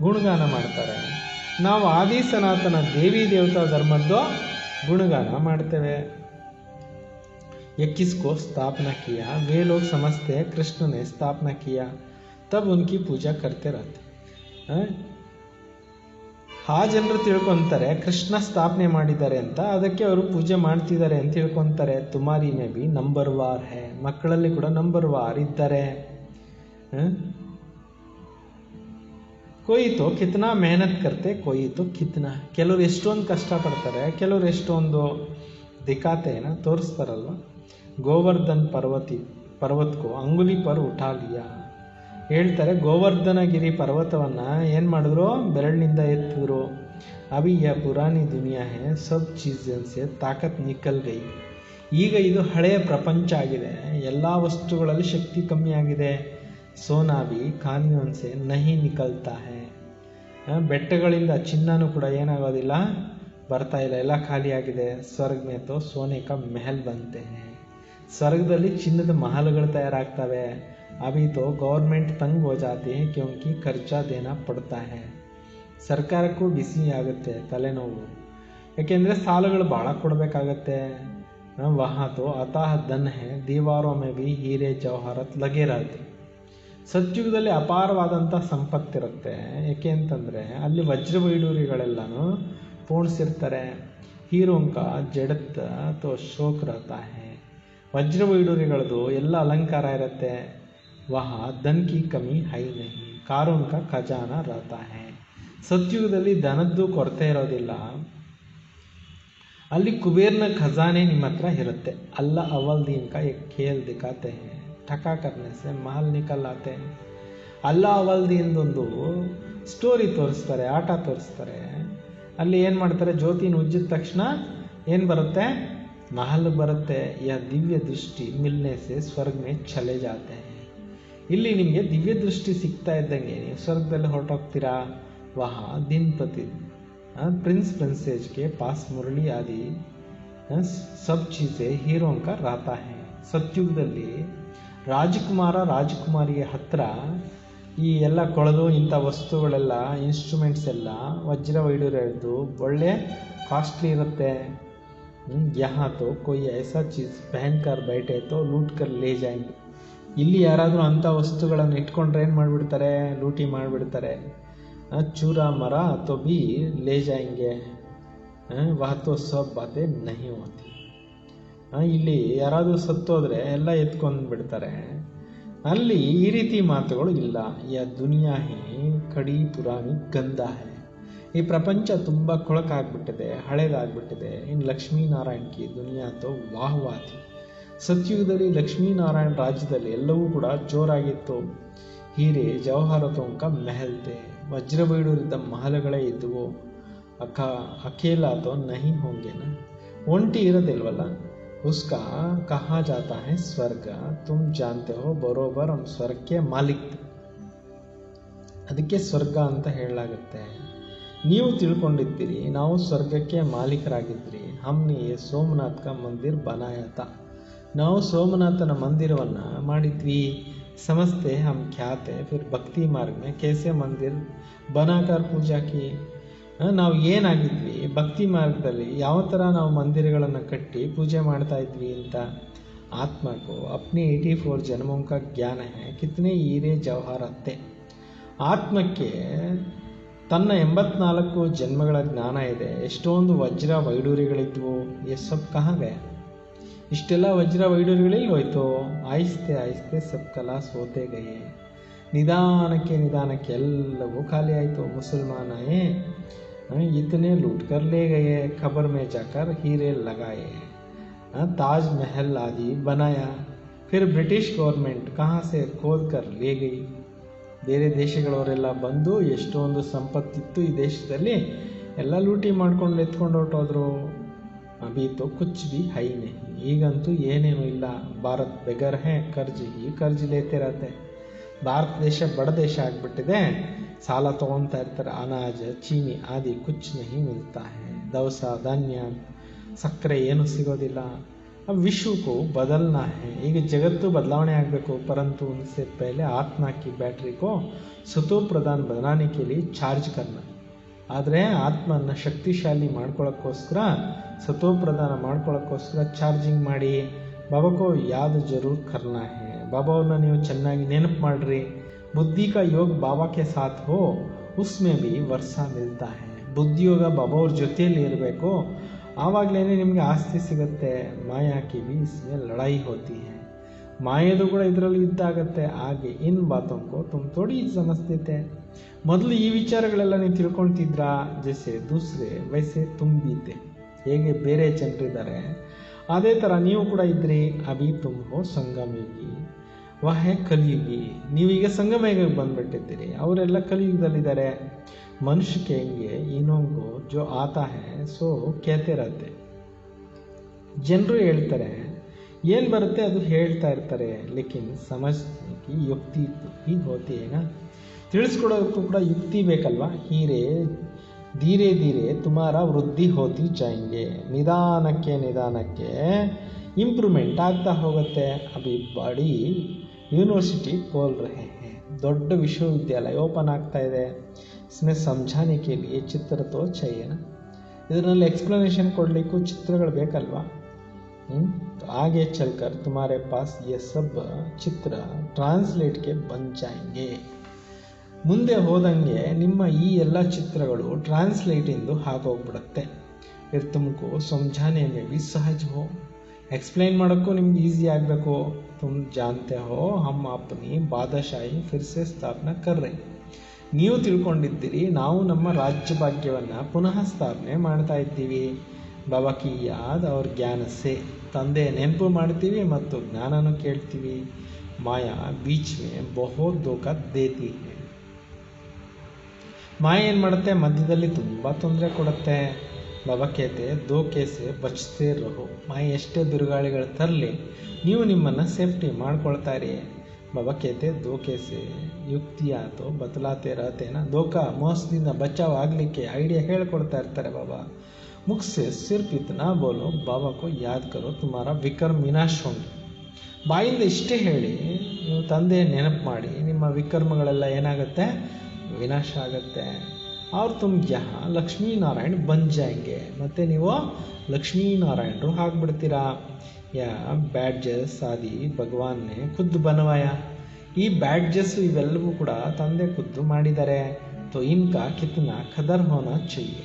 ಗುಣಗಾನ ಮಾಡ್ತಾರೆ. ನಾವು ಆದಿ ಸನಾತನ ದೇವಿ ದೇವತಾ ಧರ್ಮದ್ದು ಗುಣಗಾನ ಮಾಡ್ತೇವೆ. किसको स्थापना किया, वे लोग समझते हैं कृष्ण ने स्थापना किया, तब उनकी पूजा करते रहते. ಆ ಜನರು ತಿಳ್ಕೊತಾರೆ ಕೃಷ್ಣ ಸ್ಥಾಪನೆ ಮಾಡಿದ್ದಾರೆ ಅಂತ, ಅದಕ್ಕೆ ಅವರು ಪೂಜೆ ಮಾಡ್ತಿದ್ದಾರೆ ಅಂತ ತಿಳ್ಕೊತಾರೆ. ತುಮಾರಿ ಮೇ ಬಿ ನಂಬರ್ ವಾರ್ ಹೇ. ಮಕ್ಕಳಲ್ಲಿ ಕೂಡ ನಂಬರ್ ವಾರ್ ಇದ್ದಾರೆ. ಕೊಯ್ ತೋ ಕಿತ್ನಾ ಮೆಹನತ್ ಕರ್ತೆ, ಕೊಯ್ ತೋ ಕಿತ್ನಾ. ಕೆಲವರು ಎಷ್ಟೊಂದು ಕಷ್ಟಪಡ್ತಾರೆ, ಕೆಲವರು ಎಷ್ಟೊಂದು ದಿಕ್ಕಾತೆನ ತೋರಿಸ್ತಾರಲ್ವ. ಗೋವರ್ಧನ್ ಪರ್ವತ್ಕೋ ಅಂಗುಲಿ ಪರ್ ಉಠಾ ಲಿಯಾ. ಹೇಳ್ತಾರೆ ಗೋವರ್ಧನಗಿರಿ ಪರ್ವತವನ್ನು ಏನು ಮಾಡಿದ್ರು, ಬೆರಳಿನಿಂದ ಎತ್ತಿದ್ರು. ಅಭಿ ಯಾ ಪುರಾನಿ ದುನಿಯಾ ಹೇ, ಸಬ್ ಚೀಜನ್ಸೆ ತಾಕತ್ ನಿಕಲ್ ಗೈ. ಈಗ ಇದು ಹಳೆಯ ಪ್ರಪಂಚ ಆಗಿದೆ, ಎಲ್ಲ ವಸ್ತುಗಳಲ್ಲಿ ಶಕ್ತಿ ಕಮ್ಮಿ ಆಗಿದೆ. ಸೋನಾ ಭಿ ಖಾನಿಯೋನ್ಸೆ ನಹಿ ನಿಕಲ್ತಾ ಹೇ. ಬೆಟ್ಟಗಳಿಂದ ಚಿನ್ನನೂ ಕೂಡ ಏನಾಗೋದಿಲ್ಲ, ಬರ್ತಾ ಇಲ್ಲ, ಎಲ್ಲ ಖಾಲಿಯಾಗಿದೆ. ಸ್ವರ್ಗ ಮೇ ತೋ ಸೋನೆ ಕಾ ಮೆಹಲ್ ಬಂತೆ ಹೇ. ಸ್ವರ್ಗದಲ್ಲಿ ಚಿನ್ನದ ಮಹಲ್ಗಳು ತಯಾರಾಗ್ತವೆ. ಅಭಿ ತೋ ಗೌರ್ಮೆಂಟ್ ತಂಗ್ ಹೋ ಜಾತಿ ಹೇ ಕ್ಯೋಂಕಿ ಖರ್ಚಾ ದೇನಾ ಪಡ್ತಾ ಹೇ. ಸರ್ಕಾರಕ್ಕೂ ಬಿಸಿ ಆಗುತ್ತೆ, ತಲೆನೋವು, ಯಾಕೆಂದರೆ ಸಾಲಗಳು ಭಾಳ ಕೊಡಬೇಕಾಗತ್ತೆ. ವಹಾ ತೋ ಅತಾಹ ಧನ್ ಹೇ, ದೀವಾರೋ ಮೇ ಭಿ ಹೀರೆ ಜವಾಹರತ್ ಲಗೆ ರಹತೆ. ಸತ್ಯುಗದಲ್ಲಿ ಅಪಾರವಾದಂಥ ಸಂಪತ್ತಿರುತ್ತೆ. ಏಕೆ ಅಂತಂದರೆ ಅಲ್ಲಿ ವಜ್ರ ವೈಡೂರ್ಯಗಳೆಲ್ಲನೂ ಪೋಣಿಸಿರ್ತಾರೆ. ಹೀರೋಂಕ ಜಡತ್ ತೋ ಶೋಕ್ ರಹತಾ ಹೇ. ವಜ್ರ ವೈಡೂರ್ಯಗಳದು ಎಲ್ಲ ಅಲಂಕಾರ ಇರುತ್ತೆ. ವಹ ಧನ್ ಕಿ ಕಮಿ ಹೈ ನಹಿ, ಕಾರೋಂಕ ಖಜಾನ ರಹತಾ ಹೇ. ಸತ್ಯುಗದಲ್ಲಿ ಧನದ್ದು ಕೊರತೆ ಇರೋದಿಲ್ಲ. ಅಲ್ಲಿ ಕುಬೇರ್ನ ಖಜಾನೆ ನಿಮ್ಮ ಹತ್ರ ಇರುತ್ತೆ. ಅಲ್ಲ ಅವಲ್ ದೀನ್ ಕಾ ಏಕ್ ಖೇಲ್ ದಿಖಾತೆ ಹೇ, ಟಕಾ ಕರ್ನೆ ಸೆ ಮಾಲ್ ನಿಕಲ್ ಆತೆ. ಅಲ್ಲ ಅವಲ್ ದೀನ್ದೊಂದು ಸ್ಟೋರಿ ತೋರಿಸ್ತಾರೆ, ಆಟ ತೋರಿಸ್ತಾರೆ. ಅಲ್ಲಿ ಏನು ಮಾಡ್ತಾರೆ, ಜ್ಯೋತಿನ ಉಜ್ಜಿದ ತಕ್ಷಣ ಏನು ಬರುತ್ತೆ, ಮಹಲ್ ಬರುತ್ತೆ. ಯಾ ದಿವ್ಯ ದೃಷ್ಟಿ ಮಿಲ್ನೆ ಸೆ ಸ್ವರ್ಗ ಮೇ ಚಲೆ ಜಾತೆ ಹೇ. ಇಲ್ಲಿ ನಿಮಗೆ ದಿವ್ಯ ದೃಷ್ಟಿ ಸಿಗ್ತಾ ಇದ್ದಂಗೆ ನೀವು ಸ್ವರ್ಗದಲ್ಲಿ ಹೊರಟೋಗ್ತೀರಾ. ವಹ ದಿನ್ ಪ್ರತಿ ಪ್ರಿನ್ಸ್ ಪ್ರಿನ್ಸೇಜ್ಗೆ ಪಾಸ್ ಮುರಳಿ ಆದಿ ಸಬ್ ಚೀಸೆ ಹೀರೋಂಕ ರಾತಾ ಹೇ. ಸತ್ಯುಗದಲ್ಲಿ ರಾಜಕುಮಾರ ರಾಜಕುಮಾರಿಗೆ ಹತ್ರ ಈ ಎಲ್ಲ ಕೊಳಲು ಇಂಥ ವಸ್ತುಗಳೆಲ್ಲ, ಇನ್ಸ್ಟ್ರೂಮೆಂಟ್ಸ್ ಎಲ್ಲ ವಜ್ರ ವೈಡೂರ್ಯದ್ದು ಒಳ್ಳೆ ಕಾಸ್ಟ್ಲಿ ಇರುತ್ತೆ. ಯಹಾ ತೋ ಕೊಯ್ ಐಸಾ ಚೀಸ್ ಪಹನ್ ಕರ್ ಬೈಠೆ ತೋ ಲೂಟ್ ಕರ್ ಲೇ ಜಾಯೆಂಗೆ. ಇಲ್ಲಿ ಯಾರಾದರೂ ಅಂಥ ವಸ್ತುಗಳನ್ನು ಇಟ್ಕೊಂಡ್ರೆ ಏನು ಮಾಡಿಬಿಡ್ತಾರೆ, ಲೂಟಿ ಮಾಡಿಬಿಡ್ತಾರೆ. ಚೂರ ಮರ ತೋ ಬಿ ಲೇ ಜಾಯೆಂಗೆ, ವಹ ತೋ ಸಬ್ ಬಾತೆ ನಹಿ ಹೋತಿ. ಇಲ್ಲಿ ಯಾರಾದರೂ ಸತ್ತೋದ್ರೆ ಎಲ್ಲ ಎತ್ಕೊಂಡು ಬಿಡ್ತಾರೆ. ಅಲ್ಲಿ ಈ ರೀತಿ ಮಾತುಗಳು ಇಲ್ಲ. ಯಾ ದುನಿಯಾ ಹಿ ಕಡಿ ಪುರಾಣಿ ಗಂಧ ಹೇ. ಈ ಪ್ರಪಂಚ ತುಂಬ ಕೊಳಕಾಗ್ಬಿಟ್ಟಿದೆ, ಹಳೇದಾಗ್ಬಿಟ್ಟಿದೆ. ಇನ್ನು ಲಕ್ಷ್ಮೀನಾರಾಯಣ್ ಕಿ ದುನಿಯಾ ತೋ ವಾಹವಾತಿ. ಸತ್ಯುಗದಲ್ಲಿ ಲಕ್ಷ್ಮೀನಾರಾಯಣ ರಾಜ್ಯದಲ್ಲಿ ಎಲ್ಲವೂ ಕೂಡ ಜೋರಾಗಿತ್ತು. ಹೀರೆ ಜವಾಹರತೋಂಕ ಮೆಹಲ್ತೆ. ವಜ್ರಬೈಡೂರಿದ್ದ ಮಹಲಗಳೇ ಇದ್ದವು. ಅಕೇಲಾ ತೋ ನಹಿ ಹೋಂಗೆನ. ಒಂಟಿ ಇರೋದಿಲ್ವಲ್ಲ. उसका कहा जाता है स्वर्ग, तुम जानते हो बरोबर हम स्वर्ग के मालिक, ಅದಕ್ಕೆ ಸ್ವರ್ಗ ಅಂತ ಹೇಳಲಾಗುತ್ತೆ. ನೀವು ತಿಳ್ಕೊಂಡಿದ್ದೀರಿ ನಾವು ಸ್ವರ್ಗಕ್ಕೆ ಮಾಲೀಕರಾಗಿದ್ರಿ. ಹಮ್ನೆ ಸೋಮನಾಥ್ का मंदिर बनाया था, ನಾವು ಸೋಮನಾಥನ ಮಂದಿರವನ್ನು ಮಾಡಿದ್ವಿ. समझते हम क्या थे फिर भक्ति मार्ग में कैसे मंदिर बनाकर पूजा की, ನಾವು ಏನಾಗಿದ್ವಿ ಭಕ್ತಿ ಮಾರ್ಗದಲ್ಲಿ ಯಾವ ಥರ ನಾವು ಮಂದಿರಗಳನ್ನು ಕಟ್ಟಿ ಪೂಜೆ ಮಾಡ್ತಾ ಇದ್ವಿ ಅಂತ. आत्मा को अपने 84 जन्मों का ज्ञान है, कितने हीरे जवाहरात थे. ಆತ್ಮಕ್ಕೆ ತನ್ನ 84 ಜನ್ಮಗಳ ಜ್ಞಾನ ಇದೆ, ಎಷ್ಟೊಂದು ವಜ್ರ ವೈಡೂರ್ಯಗಳಿದ್ವು. ಸಬ್ ಕಹಾ ಗಯ, ಇಷ್ಟೆಲ್ಲ ವಜ್ರ ವೈಡೂರ್ಯಗಳಲ್ಲಿ ಹೋಯ್ತು. ಆಹಿಸ್ತೆ ಆಹಿಸ್ತೆ ಸಬ್ ಕಲಾಸ್ ಹೋತೆ ಗಯೆ, ನಿಧಾನಕ್ಕೆ ನಿಧಾನಕ್ಕೆ ಎಲ್ಲವೂ ಖಾಲಿ ಆಯಿತು. ಮುಸಲ್ಮಾನೇ इतने लूट कर ले गए, खबर में जाकर हीरे लगाए, ताज महल आदि बनाया, फिर ब्रिटिश गवर्नमेंट कहाँ से खोद कर ले गई. ಬೇರೆ ದೇಶಗಳವರೆಲ್ಲ ಬಂದು ಎಷ್ಟೊಂದು ಸಂಪತ್ತಿತ್ತು ಈ ದೇಶದಲ್ಲಿ, ಎಲ್ಲ ಲೂಟಿ ಮಾಡ್ಕೊಂಡು ಎತ್ಕೊಂಡು ಹೊರಟೋದ್ರು. ಅಭೀತೋ ಕುಚ್ ಬಿ ಹೈ ನಹಿ, ಈಗಂತೂ ಏನೇನು ಇಲ್ಲ. ಭಾರತ್ ಬೆಗರ್ ಹೇ, ಕರ್ಜ್ ಲೇತೆ ರಹತೆ. ಭಾರತ ದೇಶ ಬಡ ದೇಶ ಆಗಿಬಿಟ್ಟಿದೆ, ಸಾಲ ತೊಗೊತಾ ಇರ್ತಾರೆ. ಅನಾಜ ಚೀನಿ ಆದಿ ಕುಚ್ ನಹಿ ಮಿಲ್ತಾ ಹೈ, ದವಸ ಧಾನ್ಯ ಸಕ್ಕರೆ ಏನು ಸಿಗೋದಿಲ್ಲ. अब विश्व को बदलना है, ಈಗ ಜಗತ್ತು ಬದಲಾವಣೆ ಆಗಬೇಕು. परंतु उनसे पहले आत्मा की बैटरी को सतो प्रधान बनाने के लिए ಚಾರ್ಜ್ करना. ಆದರೆ ಆತ್ಮನ ಶಕ್ತಿಶಾಲಿ ಮಾಡ್ಕೊಳ್ಳೋಕ್ಕೋಸ್ಕರ, ಸತೋ ಪ್ರಧಾನ ಮಾಡ್ಕೊಳ್ಳೋಕ್ಕೋಸ್ಕರ ಚಾರ್ಜಿಂಗ್ ಮಾಡಿ. ಬಾಬಾಕೋ ಯಾದ್ ಜರೂರ್ ಕರ್ನಾ ಹೇ, ಬಾಬಾವ್ರನ್ನ ನೀವು ಚೆನ್ನಾಗಿ ನೆನಪು ಮಾಡ್ರಿ. ಬುದ್ಧಿ ಕಾ ಯೋಗ ಬಾಬಾ ಕೆ ಸಾಥ್ ಹೋ, ಉಸ್ಮೇ ಭಿ ವರ್ಷ ಮಿಲ್ತಾ ಹೇ. ಬುದ್ಧಿಯೋಗ ಬಾಬಾವ್ರ ಜೊತೆಯಲ್ಲಿ ಇರಬೇಕು, ಆವಾಗಲೇ ನಿಮಗೆ ಆಸ್ತಿ ಸಿಗುತ್ತೆ. ಮಾಯಾ ಕಿ ಭಿ ಇಸ್ಮೇ ಲಡಾಯಿ ಹೋತಿ ಹೈ, ಮಾಯದು ಕೂಡ ಇದರಲ್ಲಿ ಯುದ್ಧ ಆಗುತ್ತೆ. ಹಾಗೆ ಇನ್ ಬಾತೋಂಕೋ ತುಮ್ ಥೋಡಿ ಸಮಜ್ತೆ. ಮೊದಲು ಈ ವಿಚಾರಗಳೆಲ್ಲ ನೀವು ತಿಳ್ಕೊಳ್ತಿದ್ರಾ, ಜೈಸೆ ದೂಸರೆ ವೈಸೆ ತುಮ್ ಬೀತೆ, ಹೇಗೆ ಬೇರೆ ಜನರಿದ್ದಾರೆ ಅದೇ ಥರ ನೀವು ಕೂಡ ಇದ್ರಿ. ಅಭಿ ತುಮ್ ಹೋ ಸಂಗಮಯುಗಿ, ವಹೆ ಕಲಿಯುಗಿ, ನೀವೀಗ ಸಂಗಮಯುಗಕ್ಕೆ ಬಂದುಬಿಟ್ಟಿದ್ದೀರಿ, ಅವರೆಲ್ಲ ಕಲಿಯುಗದಲ್ಲಿದ್ದಾರೆ. ಮನುಷ್ಯ के ಹೆಂಗೆ ಇನ್ನೊಂದು ಜೋ ಆತಾ ಹೈ ಸೋ ಕೇತೆ ರಹತೆ. ಜನರು ಹೇಳ್ತಾರೆ, ಏನು ಬರುತ್ತೆ ಅದು ಹೇಳ್ತಾ ಇರ್ತಾರೆ. ಲೇಕಿನ್ ಸಮಜ್ಕಿ ಯುಕ್ತಿ ಹೀಗೆ ಹೋತಿ ಏನಾ, ತಿಳಿಸ್ಕೊಡೋದಕ್ಕೂ ಕೂಡ ಯುಕ್ತಿ ಬೇಕಲ್ವಾ. ಹೀರೆ ಧೀರೆ ಧೀರೆ ತುಮಾರ ವೃದ್ಧಿ ಹೋತಿ ಜಾಯಂಗೆ, ನಿಧಾನಕ್ಕೆ ನಿಧಾನಕ್ಕೆ ಇಂಪ್ರೂವ್ಮೆಂಟ್ ಆಗ್ತಾ ಹೋಗುತ್ತೆ. ಅಭಿ ಬಡಿ ಯೂನಿವರ್ಸಿಟಿ ಕೋಲ್ ರಹೆ ಹೈ, ದೊಡ್ಡ ವಿಶ್ವವಿದ್ಯಾಲಯ ಓಪನ್ ಆಗ್ತಾ ಇದೆ. इसमें समझाने के लिए चित्र तो चाहिए ना, ಇದರಲ್ಲಿ ಎಕ್ಸ್ಪ್ಲನೇಷನ್ ಕೊಡಲಿಕ್ಕೂ ಚಿತ್ರಗಳು ಬೇಕಲ್ವಾ. आगे चलकर तुम्हारे पास ये सब ಚಿತ್ರ ಟ್ರಾನ್ಸ್ಲೇಟ್ ಗೆ ಬನ್ ಜಾಯಂಗೆ, ಮುಂದೆ ಹೋದಂಗೆ ನಿಮ್ಮ ಈ ಎಲ್ಲ ಚಿತ್ರಗಳು ಟ್ರಾನ್ಸ್ಲೇಟ್ ಎಂದು ಆಗೋಗ್ಬಿಡುತ್ತೆ. फिर तुमको समझाने में भी सहज हो, एक्सप्लेन ಮಾಡೋಕ್ಕೂ ನಿಮ್ಗೆ ಈಸಿ ಆಗಬೇಕು. तुम जानते हो हम अपनी बादशाही फिर से स्थापना कर रहे, ನೀವು ತಿಳ್ಕೊಂಡಿದ್ದೀರಿ ನಾವು ನಮ್ಮ ರಾಜ್ಯ ಭಾಗ್ಯವನ್ನು ಪುನಃ ಸ್ಥಾಪನೆ ಮಾಡ್ತಾ ಇದ್ದೀವಿ. ಬಾಬಾ ಕಿ ಯಾದ್ ಅವ್ರ ಜ್ಞಾನಸೆ, ತಂದೆ ನೆನಪು ಮಾಡ್ತೀವಿ ಮತ್ತು ಜ್ಞಾನನೂ ಕೇಳ್ತೀವಿ. ಮಾಯಾ ಬೀಚ್ ಮೇ ಬಹುತ್ ಧೋಖಾ ದೇತಿ ಹೈ, ಮಾಯಾ ಏನು ಮಾಡುತ್ತೆ, ಮಧ್ಯದಲ್ಲಿ ತುಂಬ ತೊಂದರೆ ಕೊಡುತ್ತೆ. ಬಾಬಾ ಕೇತೆ ಧೋಖೆ ಸೆ ಬಚ್ತೇ ರಹೋ, ಮಾಯಾ ಎಷ್ಟೇ ಬಿರುಗಾಳಿಗಳು ತರಲಿ ನೀವು ನಿಮ್ಮನ್ನು ಸೇಫ್ಟಿ ಮಾಡ್ಕೊಳ್ತಾರೆ. ಬಾಬಾ ಕೇತೆ ಧೋಖೆ ಸೆ ಯುಕ್ತಿಯಾ ತೋ ಬದಲಾತೆ ರಹತೇನಾ, ಧೋಖಾ ಮೋಸದಿಂದ ಬಚಾವ್ ಆಗಲಿಕ್ಕೆ ಐಡಿಯಾ ಹೇಳ್ಕೊಡ್ತಾ ಇರ್ತಾರೆ ಬಾಬಾ. ಮುಖ ಸೆ ಸಿರ್ಫ್ ಇತ್ನಾ ಬೋಲೋ ಬಾಬಾ ಕೋ ಯಾದ್ ಕರೋ ತುಮಾರ ವಿಕರ್ಮ ವಿನಾಶ್ ಹೋಂಗೆ, ಬಾಯಿಂದ ಇಷ್ಟೇ ಹೇಳಿ ನೀವು ತಂದೆ ನೆನಪು ಮಾಡಿ, ನಿಮ್ಮ ವಿಕರ್ಮಗಳೆಲ್ಲ ಏನಾಗುತ್ತೆ, ವಿನಾಶ ಆಗುತ್ತೆ. ಅವ್ರು ತುಮ್ ಯಹಾ ಲಕ್ಷ್ಮೀನಾರಾಯಣ ಬನ್ ಜಾಯಂಗೆ, ಮತ್ತು ನೀವು ಲಕ್ಷ್ಮೀನಾರಾಯಣರು ಆಗ್ಬಿಡ್ತೀರಾ. ಯಾ ಬ್ಯಾಡ್ಜಸ್ ಆದಿ ಭಗವಾನ್ನೇ ಖುದ್ದು ಬನವಾಯ, ಈ ಬ್ಯಾಡ್ಜಸ್ ಇವೆಲ್ಲವೂ ಕೂಡ ತಂದೆ ಖುದ್ದು ಮಾಡಿದ್ದಾರೆ. ತೋ ಇನ್ಕಾ ಕಿತ್ನಾ ಖದರ್ ಹೋನಾ चाहिए,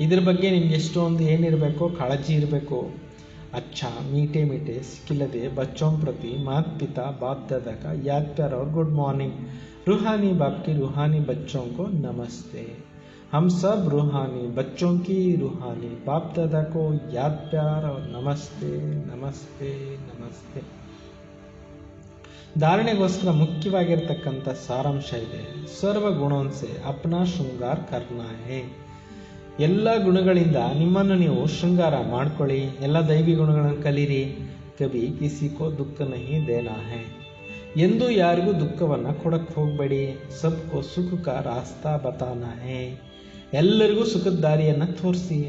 ಇದ್ರ ಬಗ್ಗೆ ನಿಮ್ಗೆ ಎಷ್ಟೊಂದು ಏನಿರಬೇಕು, ಕಾಳಜಿ ಇರಬೇಕು. अच्छा मीठे मीठे सिखिलदे बच्चों प्रति माता पिता बाप दादा का याद प्यार और गुड मॉर्निंग. रूहानी बाप की रूहानी बच्चों को नमस्ते. हम सब रूहानी बच्चों की रूहानी बाप दादा को याद प्यार और नमस्ते नमस्ते नमस्ते. ಧಾರಣೆಗೋಸ್ಕರ ಮುಖ್ಯವಾಗಿರ್ತಕ್ಕಂಥ ಸಾರಾಂಶ ಇದೆ. ಸರ್ವ ಗುಣೋನ್ ಸೆ ಅಪ್ನಾ ಶೃಂಗಾರ ಕರ್ನಾ ಹೇ, ಎಲ್ಲ ಗುಣಗಳಿಂದ ನಿಮ್ಮನ್ನು ನೀವು ಶೃಂಗಾರ ಮಾಡ್ಕೊಳ್ಳಿ, ಎಲ್ಲ ದೈವಿ ಗುಣಗಳನ್ನು ಕಲೀರಿ. ಕಭಿ ಕಿಸಿಕೋ ದುಃಖ ನಹಿ ದೇನಾ ಹೈ, ಎಂದೂ ಯಾರಿಗೂ ದುಃಖವನ್ನು ಕೊಡಕ್ಕೆ ಹೋಗಬೇಡಿ. ಸಬ್ಕೋ ಸುಖ ಕಾ ರಾಸ್ತಾ ಬತಾನಾ ಹೈ, ಎಲ್ಲರಿಗೂ ಸುಖದ ದಾರಿಯನ್ನು ತೋರಿಸಿ.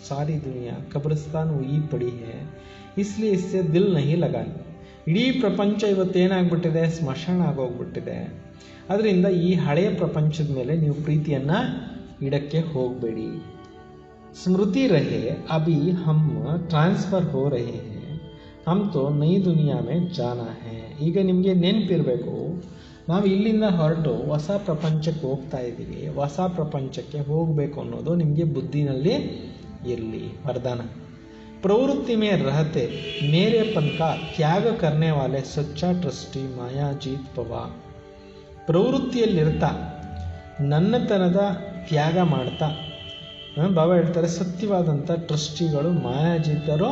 ಸಾರಿ ದುನಿಯಾ ಕಬ್ರಿಸ್ತಾನ್ ಹುಯಿ ಪಡಿ ಹೈ, ಇಸ್ಲಿಯೇ ಇಸ್ಸೆ ದಿಲ್ ನಹಿ ಲಗಾನಿ. ಇಡೀ ಪ್ರಪಂಚ ಇವತ್ತೇನಾಗ್ಬಿಟ್ಟಿದೆ, ಸ್ಮಶಾನ ಆಗೋಗ್ಬಿಟ್ಟಿದೆ. ಅದರಿಂದ ಈ ಹಳೆಯ ಪ್ರಪಂಚದ ಮೇಲೆ ನೀವು ಪ್ರೀತಿಯನ್ನು ಇಡಕ್ಕೆ ಹೋಗಬೇಡಿ. ಸ್ಮೃತಿ ರಹೆ ಅಭಿ ಹಮ್ ಟ್ರಾನ್ಸ್ಫರ್ ಹೋ ರಹೆ ಹೈ, ಹಮ್ ತೋ ನೈ ದುನಿಯಾ ಮೇ ಜಾನಾ ಹೈ. ಈಗ ನಿಮಗೆ ನೆನಪಿರಬೇಕು, ನಾವು ಇಲ್ಲಿಂದ ಹೊರಟು ಹೊಸ ಪ್ರಪಂಚಕ್ಕೆ ಹೋಗ್ತಾ ಇದ್ದೀವಿ. ಹೊಸ ಪ್ರಪಂಚಕ್ಕೆ ಹೋಗಬೇಕು ಅನ್ನೋದು ನಿಮಗೆ ಬುದ್ಧಿನಲ್ಲಿ ಇರಲಿ. ವರದಾನ. प्रवृत्ति में रहते मेरेपन का त्याग करने वाले सच्चा ट्रस्टी ಮಾಯಾಜೀತ್ ಭವ. ಪ್ರವೃತ್ತಿಯಲ್ಲಿರ್ತಾ ನನ್ನತನದ ತ್ಯಾಗ ಮಾಡ್ತಾ ಬಾಬಾ ಹೇಳ್ತಾರೆ, ಸತ್ಯವಾದಂಥ ಟ್ರಸ್ಟಿಗಳು ಮಾಯಾಜೀತರು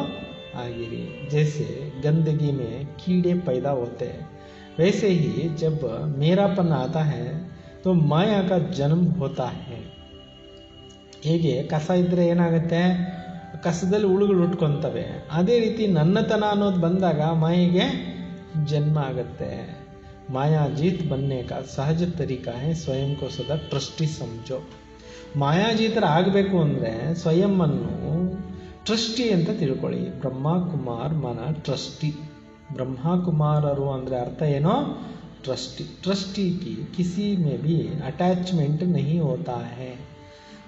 ಆಗಿರಿ. जैसे गंदगी में कीड़े पैदा होते वैसे ही जब मेरापन आता है तो माया का जन्म होता है. ಹೇಗೆ ಕಸ ಇದ್ದರೆ ಏನಾಗುತ್ತೆ, ಕಸದಲ್ಲಿ ಹುಳುಗಳು ಉಟ್ಕೊತವೆ, ಅದೇ ರೀತಿ ನನ್ನತನ ಅನ್ನೋದು ಬಂದಾಗ ಮಾಯೆಗೆ ಜನ್ಮ ಆಗುತ್ತೆ. ಮಾಯಾಜೀತ್ ಬನ್ನೆ ಕಾ ಸಹಜ ತರೀಕಾ ಹೈ, ಸ್ವಯಂ ಕೋ ಸದಾ ಟ್ರಸ್ಟಿ ಸಮझो. ಮಾಯಾಜೀತರ ಆಗಬೇಕು ಅಂದರೆ ಸ್ವಯಂವನ್ನು ಟ್ರಸ್ಟಿ ಅಂತ ತಿಳ್ಕೊಳ್ಳಿ. ಬ್ರಹ್ಮಕುಮಾರ್ ಮನ ಟ್ರಸ್ಟಿ. ಬ್ರಹ್ಮಕುಮಾರರು ಅಂದರೆ ಅರ್ಥ ಏನೋ, ಟ್ರಸ್ಟಿ. ಟ್ರಸ್ಟಿ ಕಿ ಕಿಸಿ ಮೇ ಬಿ ಅಟ್ಯಾಚ್ಮೆಂಟ್ ನಹಿ ಹೋತಾ ಹೈ.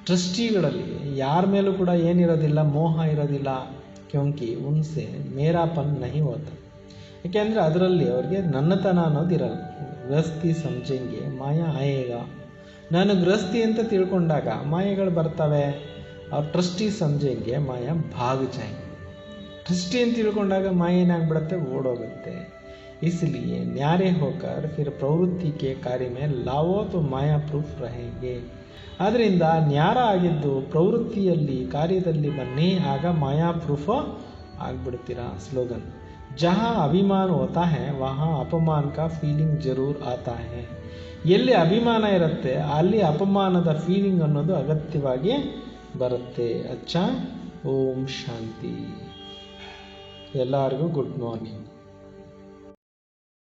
ಟ್ರಸ್ಟಿಗಳಲ್ಲಿ ಯಾರ ಮೇಲೂ ಕೂಡ ಏನಿರೋದಿಲ್ಲ, ಮೋಹ ಇರೋದಿಲ್ಲ. ಕ್ಯೋಂಕಿ ಉನ್ಸೆ ಮೇರಾಪನ್ ನಹಿ ಹೋತ, ಯಾಕೆಂದರೆ ಅದರಲ್ಲಿ ಅವ್ರಿಗೆ ನನ್ನತನ ಅನ್ನೋದು ಇರಲ್ಲ. ಗೃಹಸ್ಥಿ ಸಮझेंगे ಮಾಯಾ ಆಯೇಗ. ನಾನು ಗೃಹಸ್ಥಿ ಅಂತ ತಿಳ್ಕೊಂಡಾಗ ಮಾಯೆಗಳು ಬರ್ತವೆ. ಅವ್ರು ಟ್ರಸ್ಟಿ ಸಮझेंगे ಮಾಯಾ ಭಾಗ್ ಜಾಯ್. ಟ್ರಸ್ಟಿ ಅಂತ ತಿಳ್ಕೊಂಡಾಗ ಮಾಯ ಏನಾಗ್ಬಿಡುತ್ತೆ, ಓಡೋಗುತ್ತೆ. इसलिए न्यारे होकर फिर प्रवृत्ति के कार्य में लावो तो माया प्रूफ रहेंगे. ಆದ್ದರಿಂದ ನ್ಯಾರ ಆಗಿದ್ದು ಪ್ರವೃತ್ತಿಯಲ್ಲಿ ಕಾರ್ಯದಲ್ಲಿ ಬನ್ನಿ, ಆಗ ಮಾಯಾ ಪ್ರೂಫ್ ಆಗ್ಬಿಡ್ತೀರಾ. ಸ್ಲೋಗನ್. ಜहाँ ಅಭಿಮಾನ ಹೋತಾ ಹೈ ವहाँ ಅಪಮಾನ ಕಾ ಫೀಲಿಂಗ್ ಜರೂರ್ ಆತಾ ಹೈ. ಎಲ್ಲಿ ಅಭಿಮಾನ ಇರುತ್ತೆ ಅಲ್ಲಿ ಅಪಮಾನದ ಫೀಲಿಂಗ್ ಅನ್ನೋದು ಅಗತ್ಯವಾಗಿ ಬರುತ್ತೆ. ಅಚ್ಚಾ, ಓಂ ಶಾಂತಿ. ಎಲ್ಲರಿಗೂ ಗುಡ್ ಮಾರ್ನಿಂಗ್.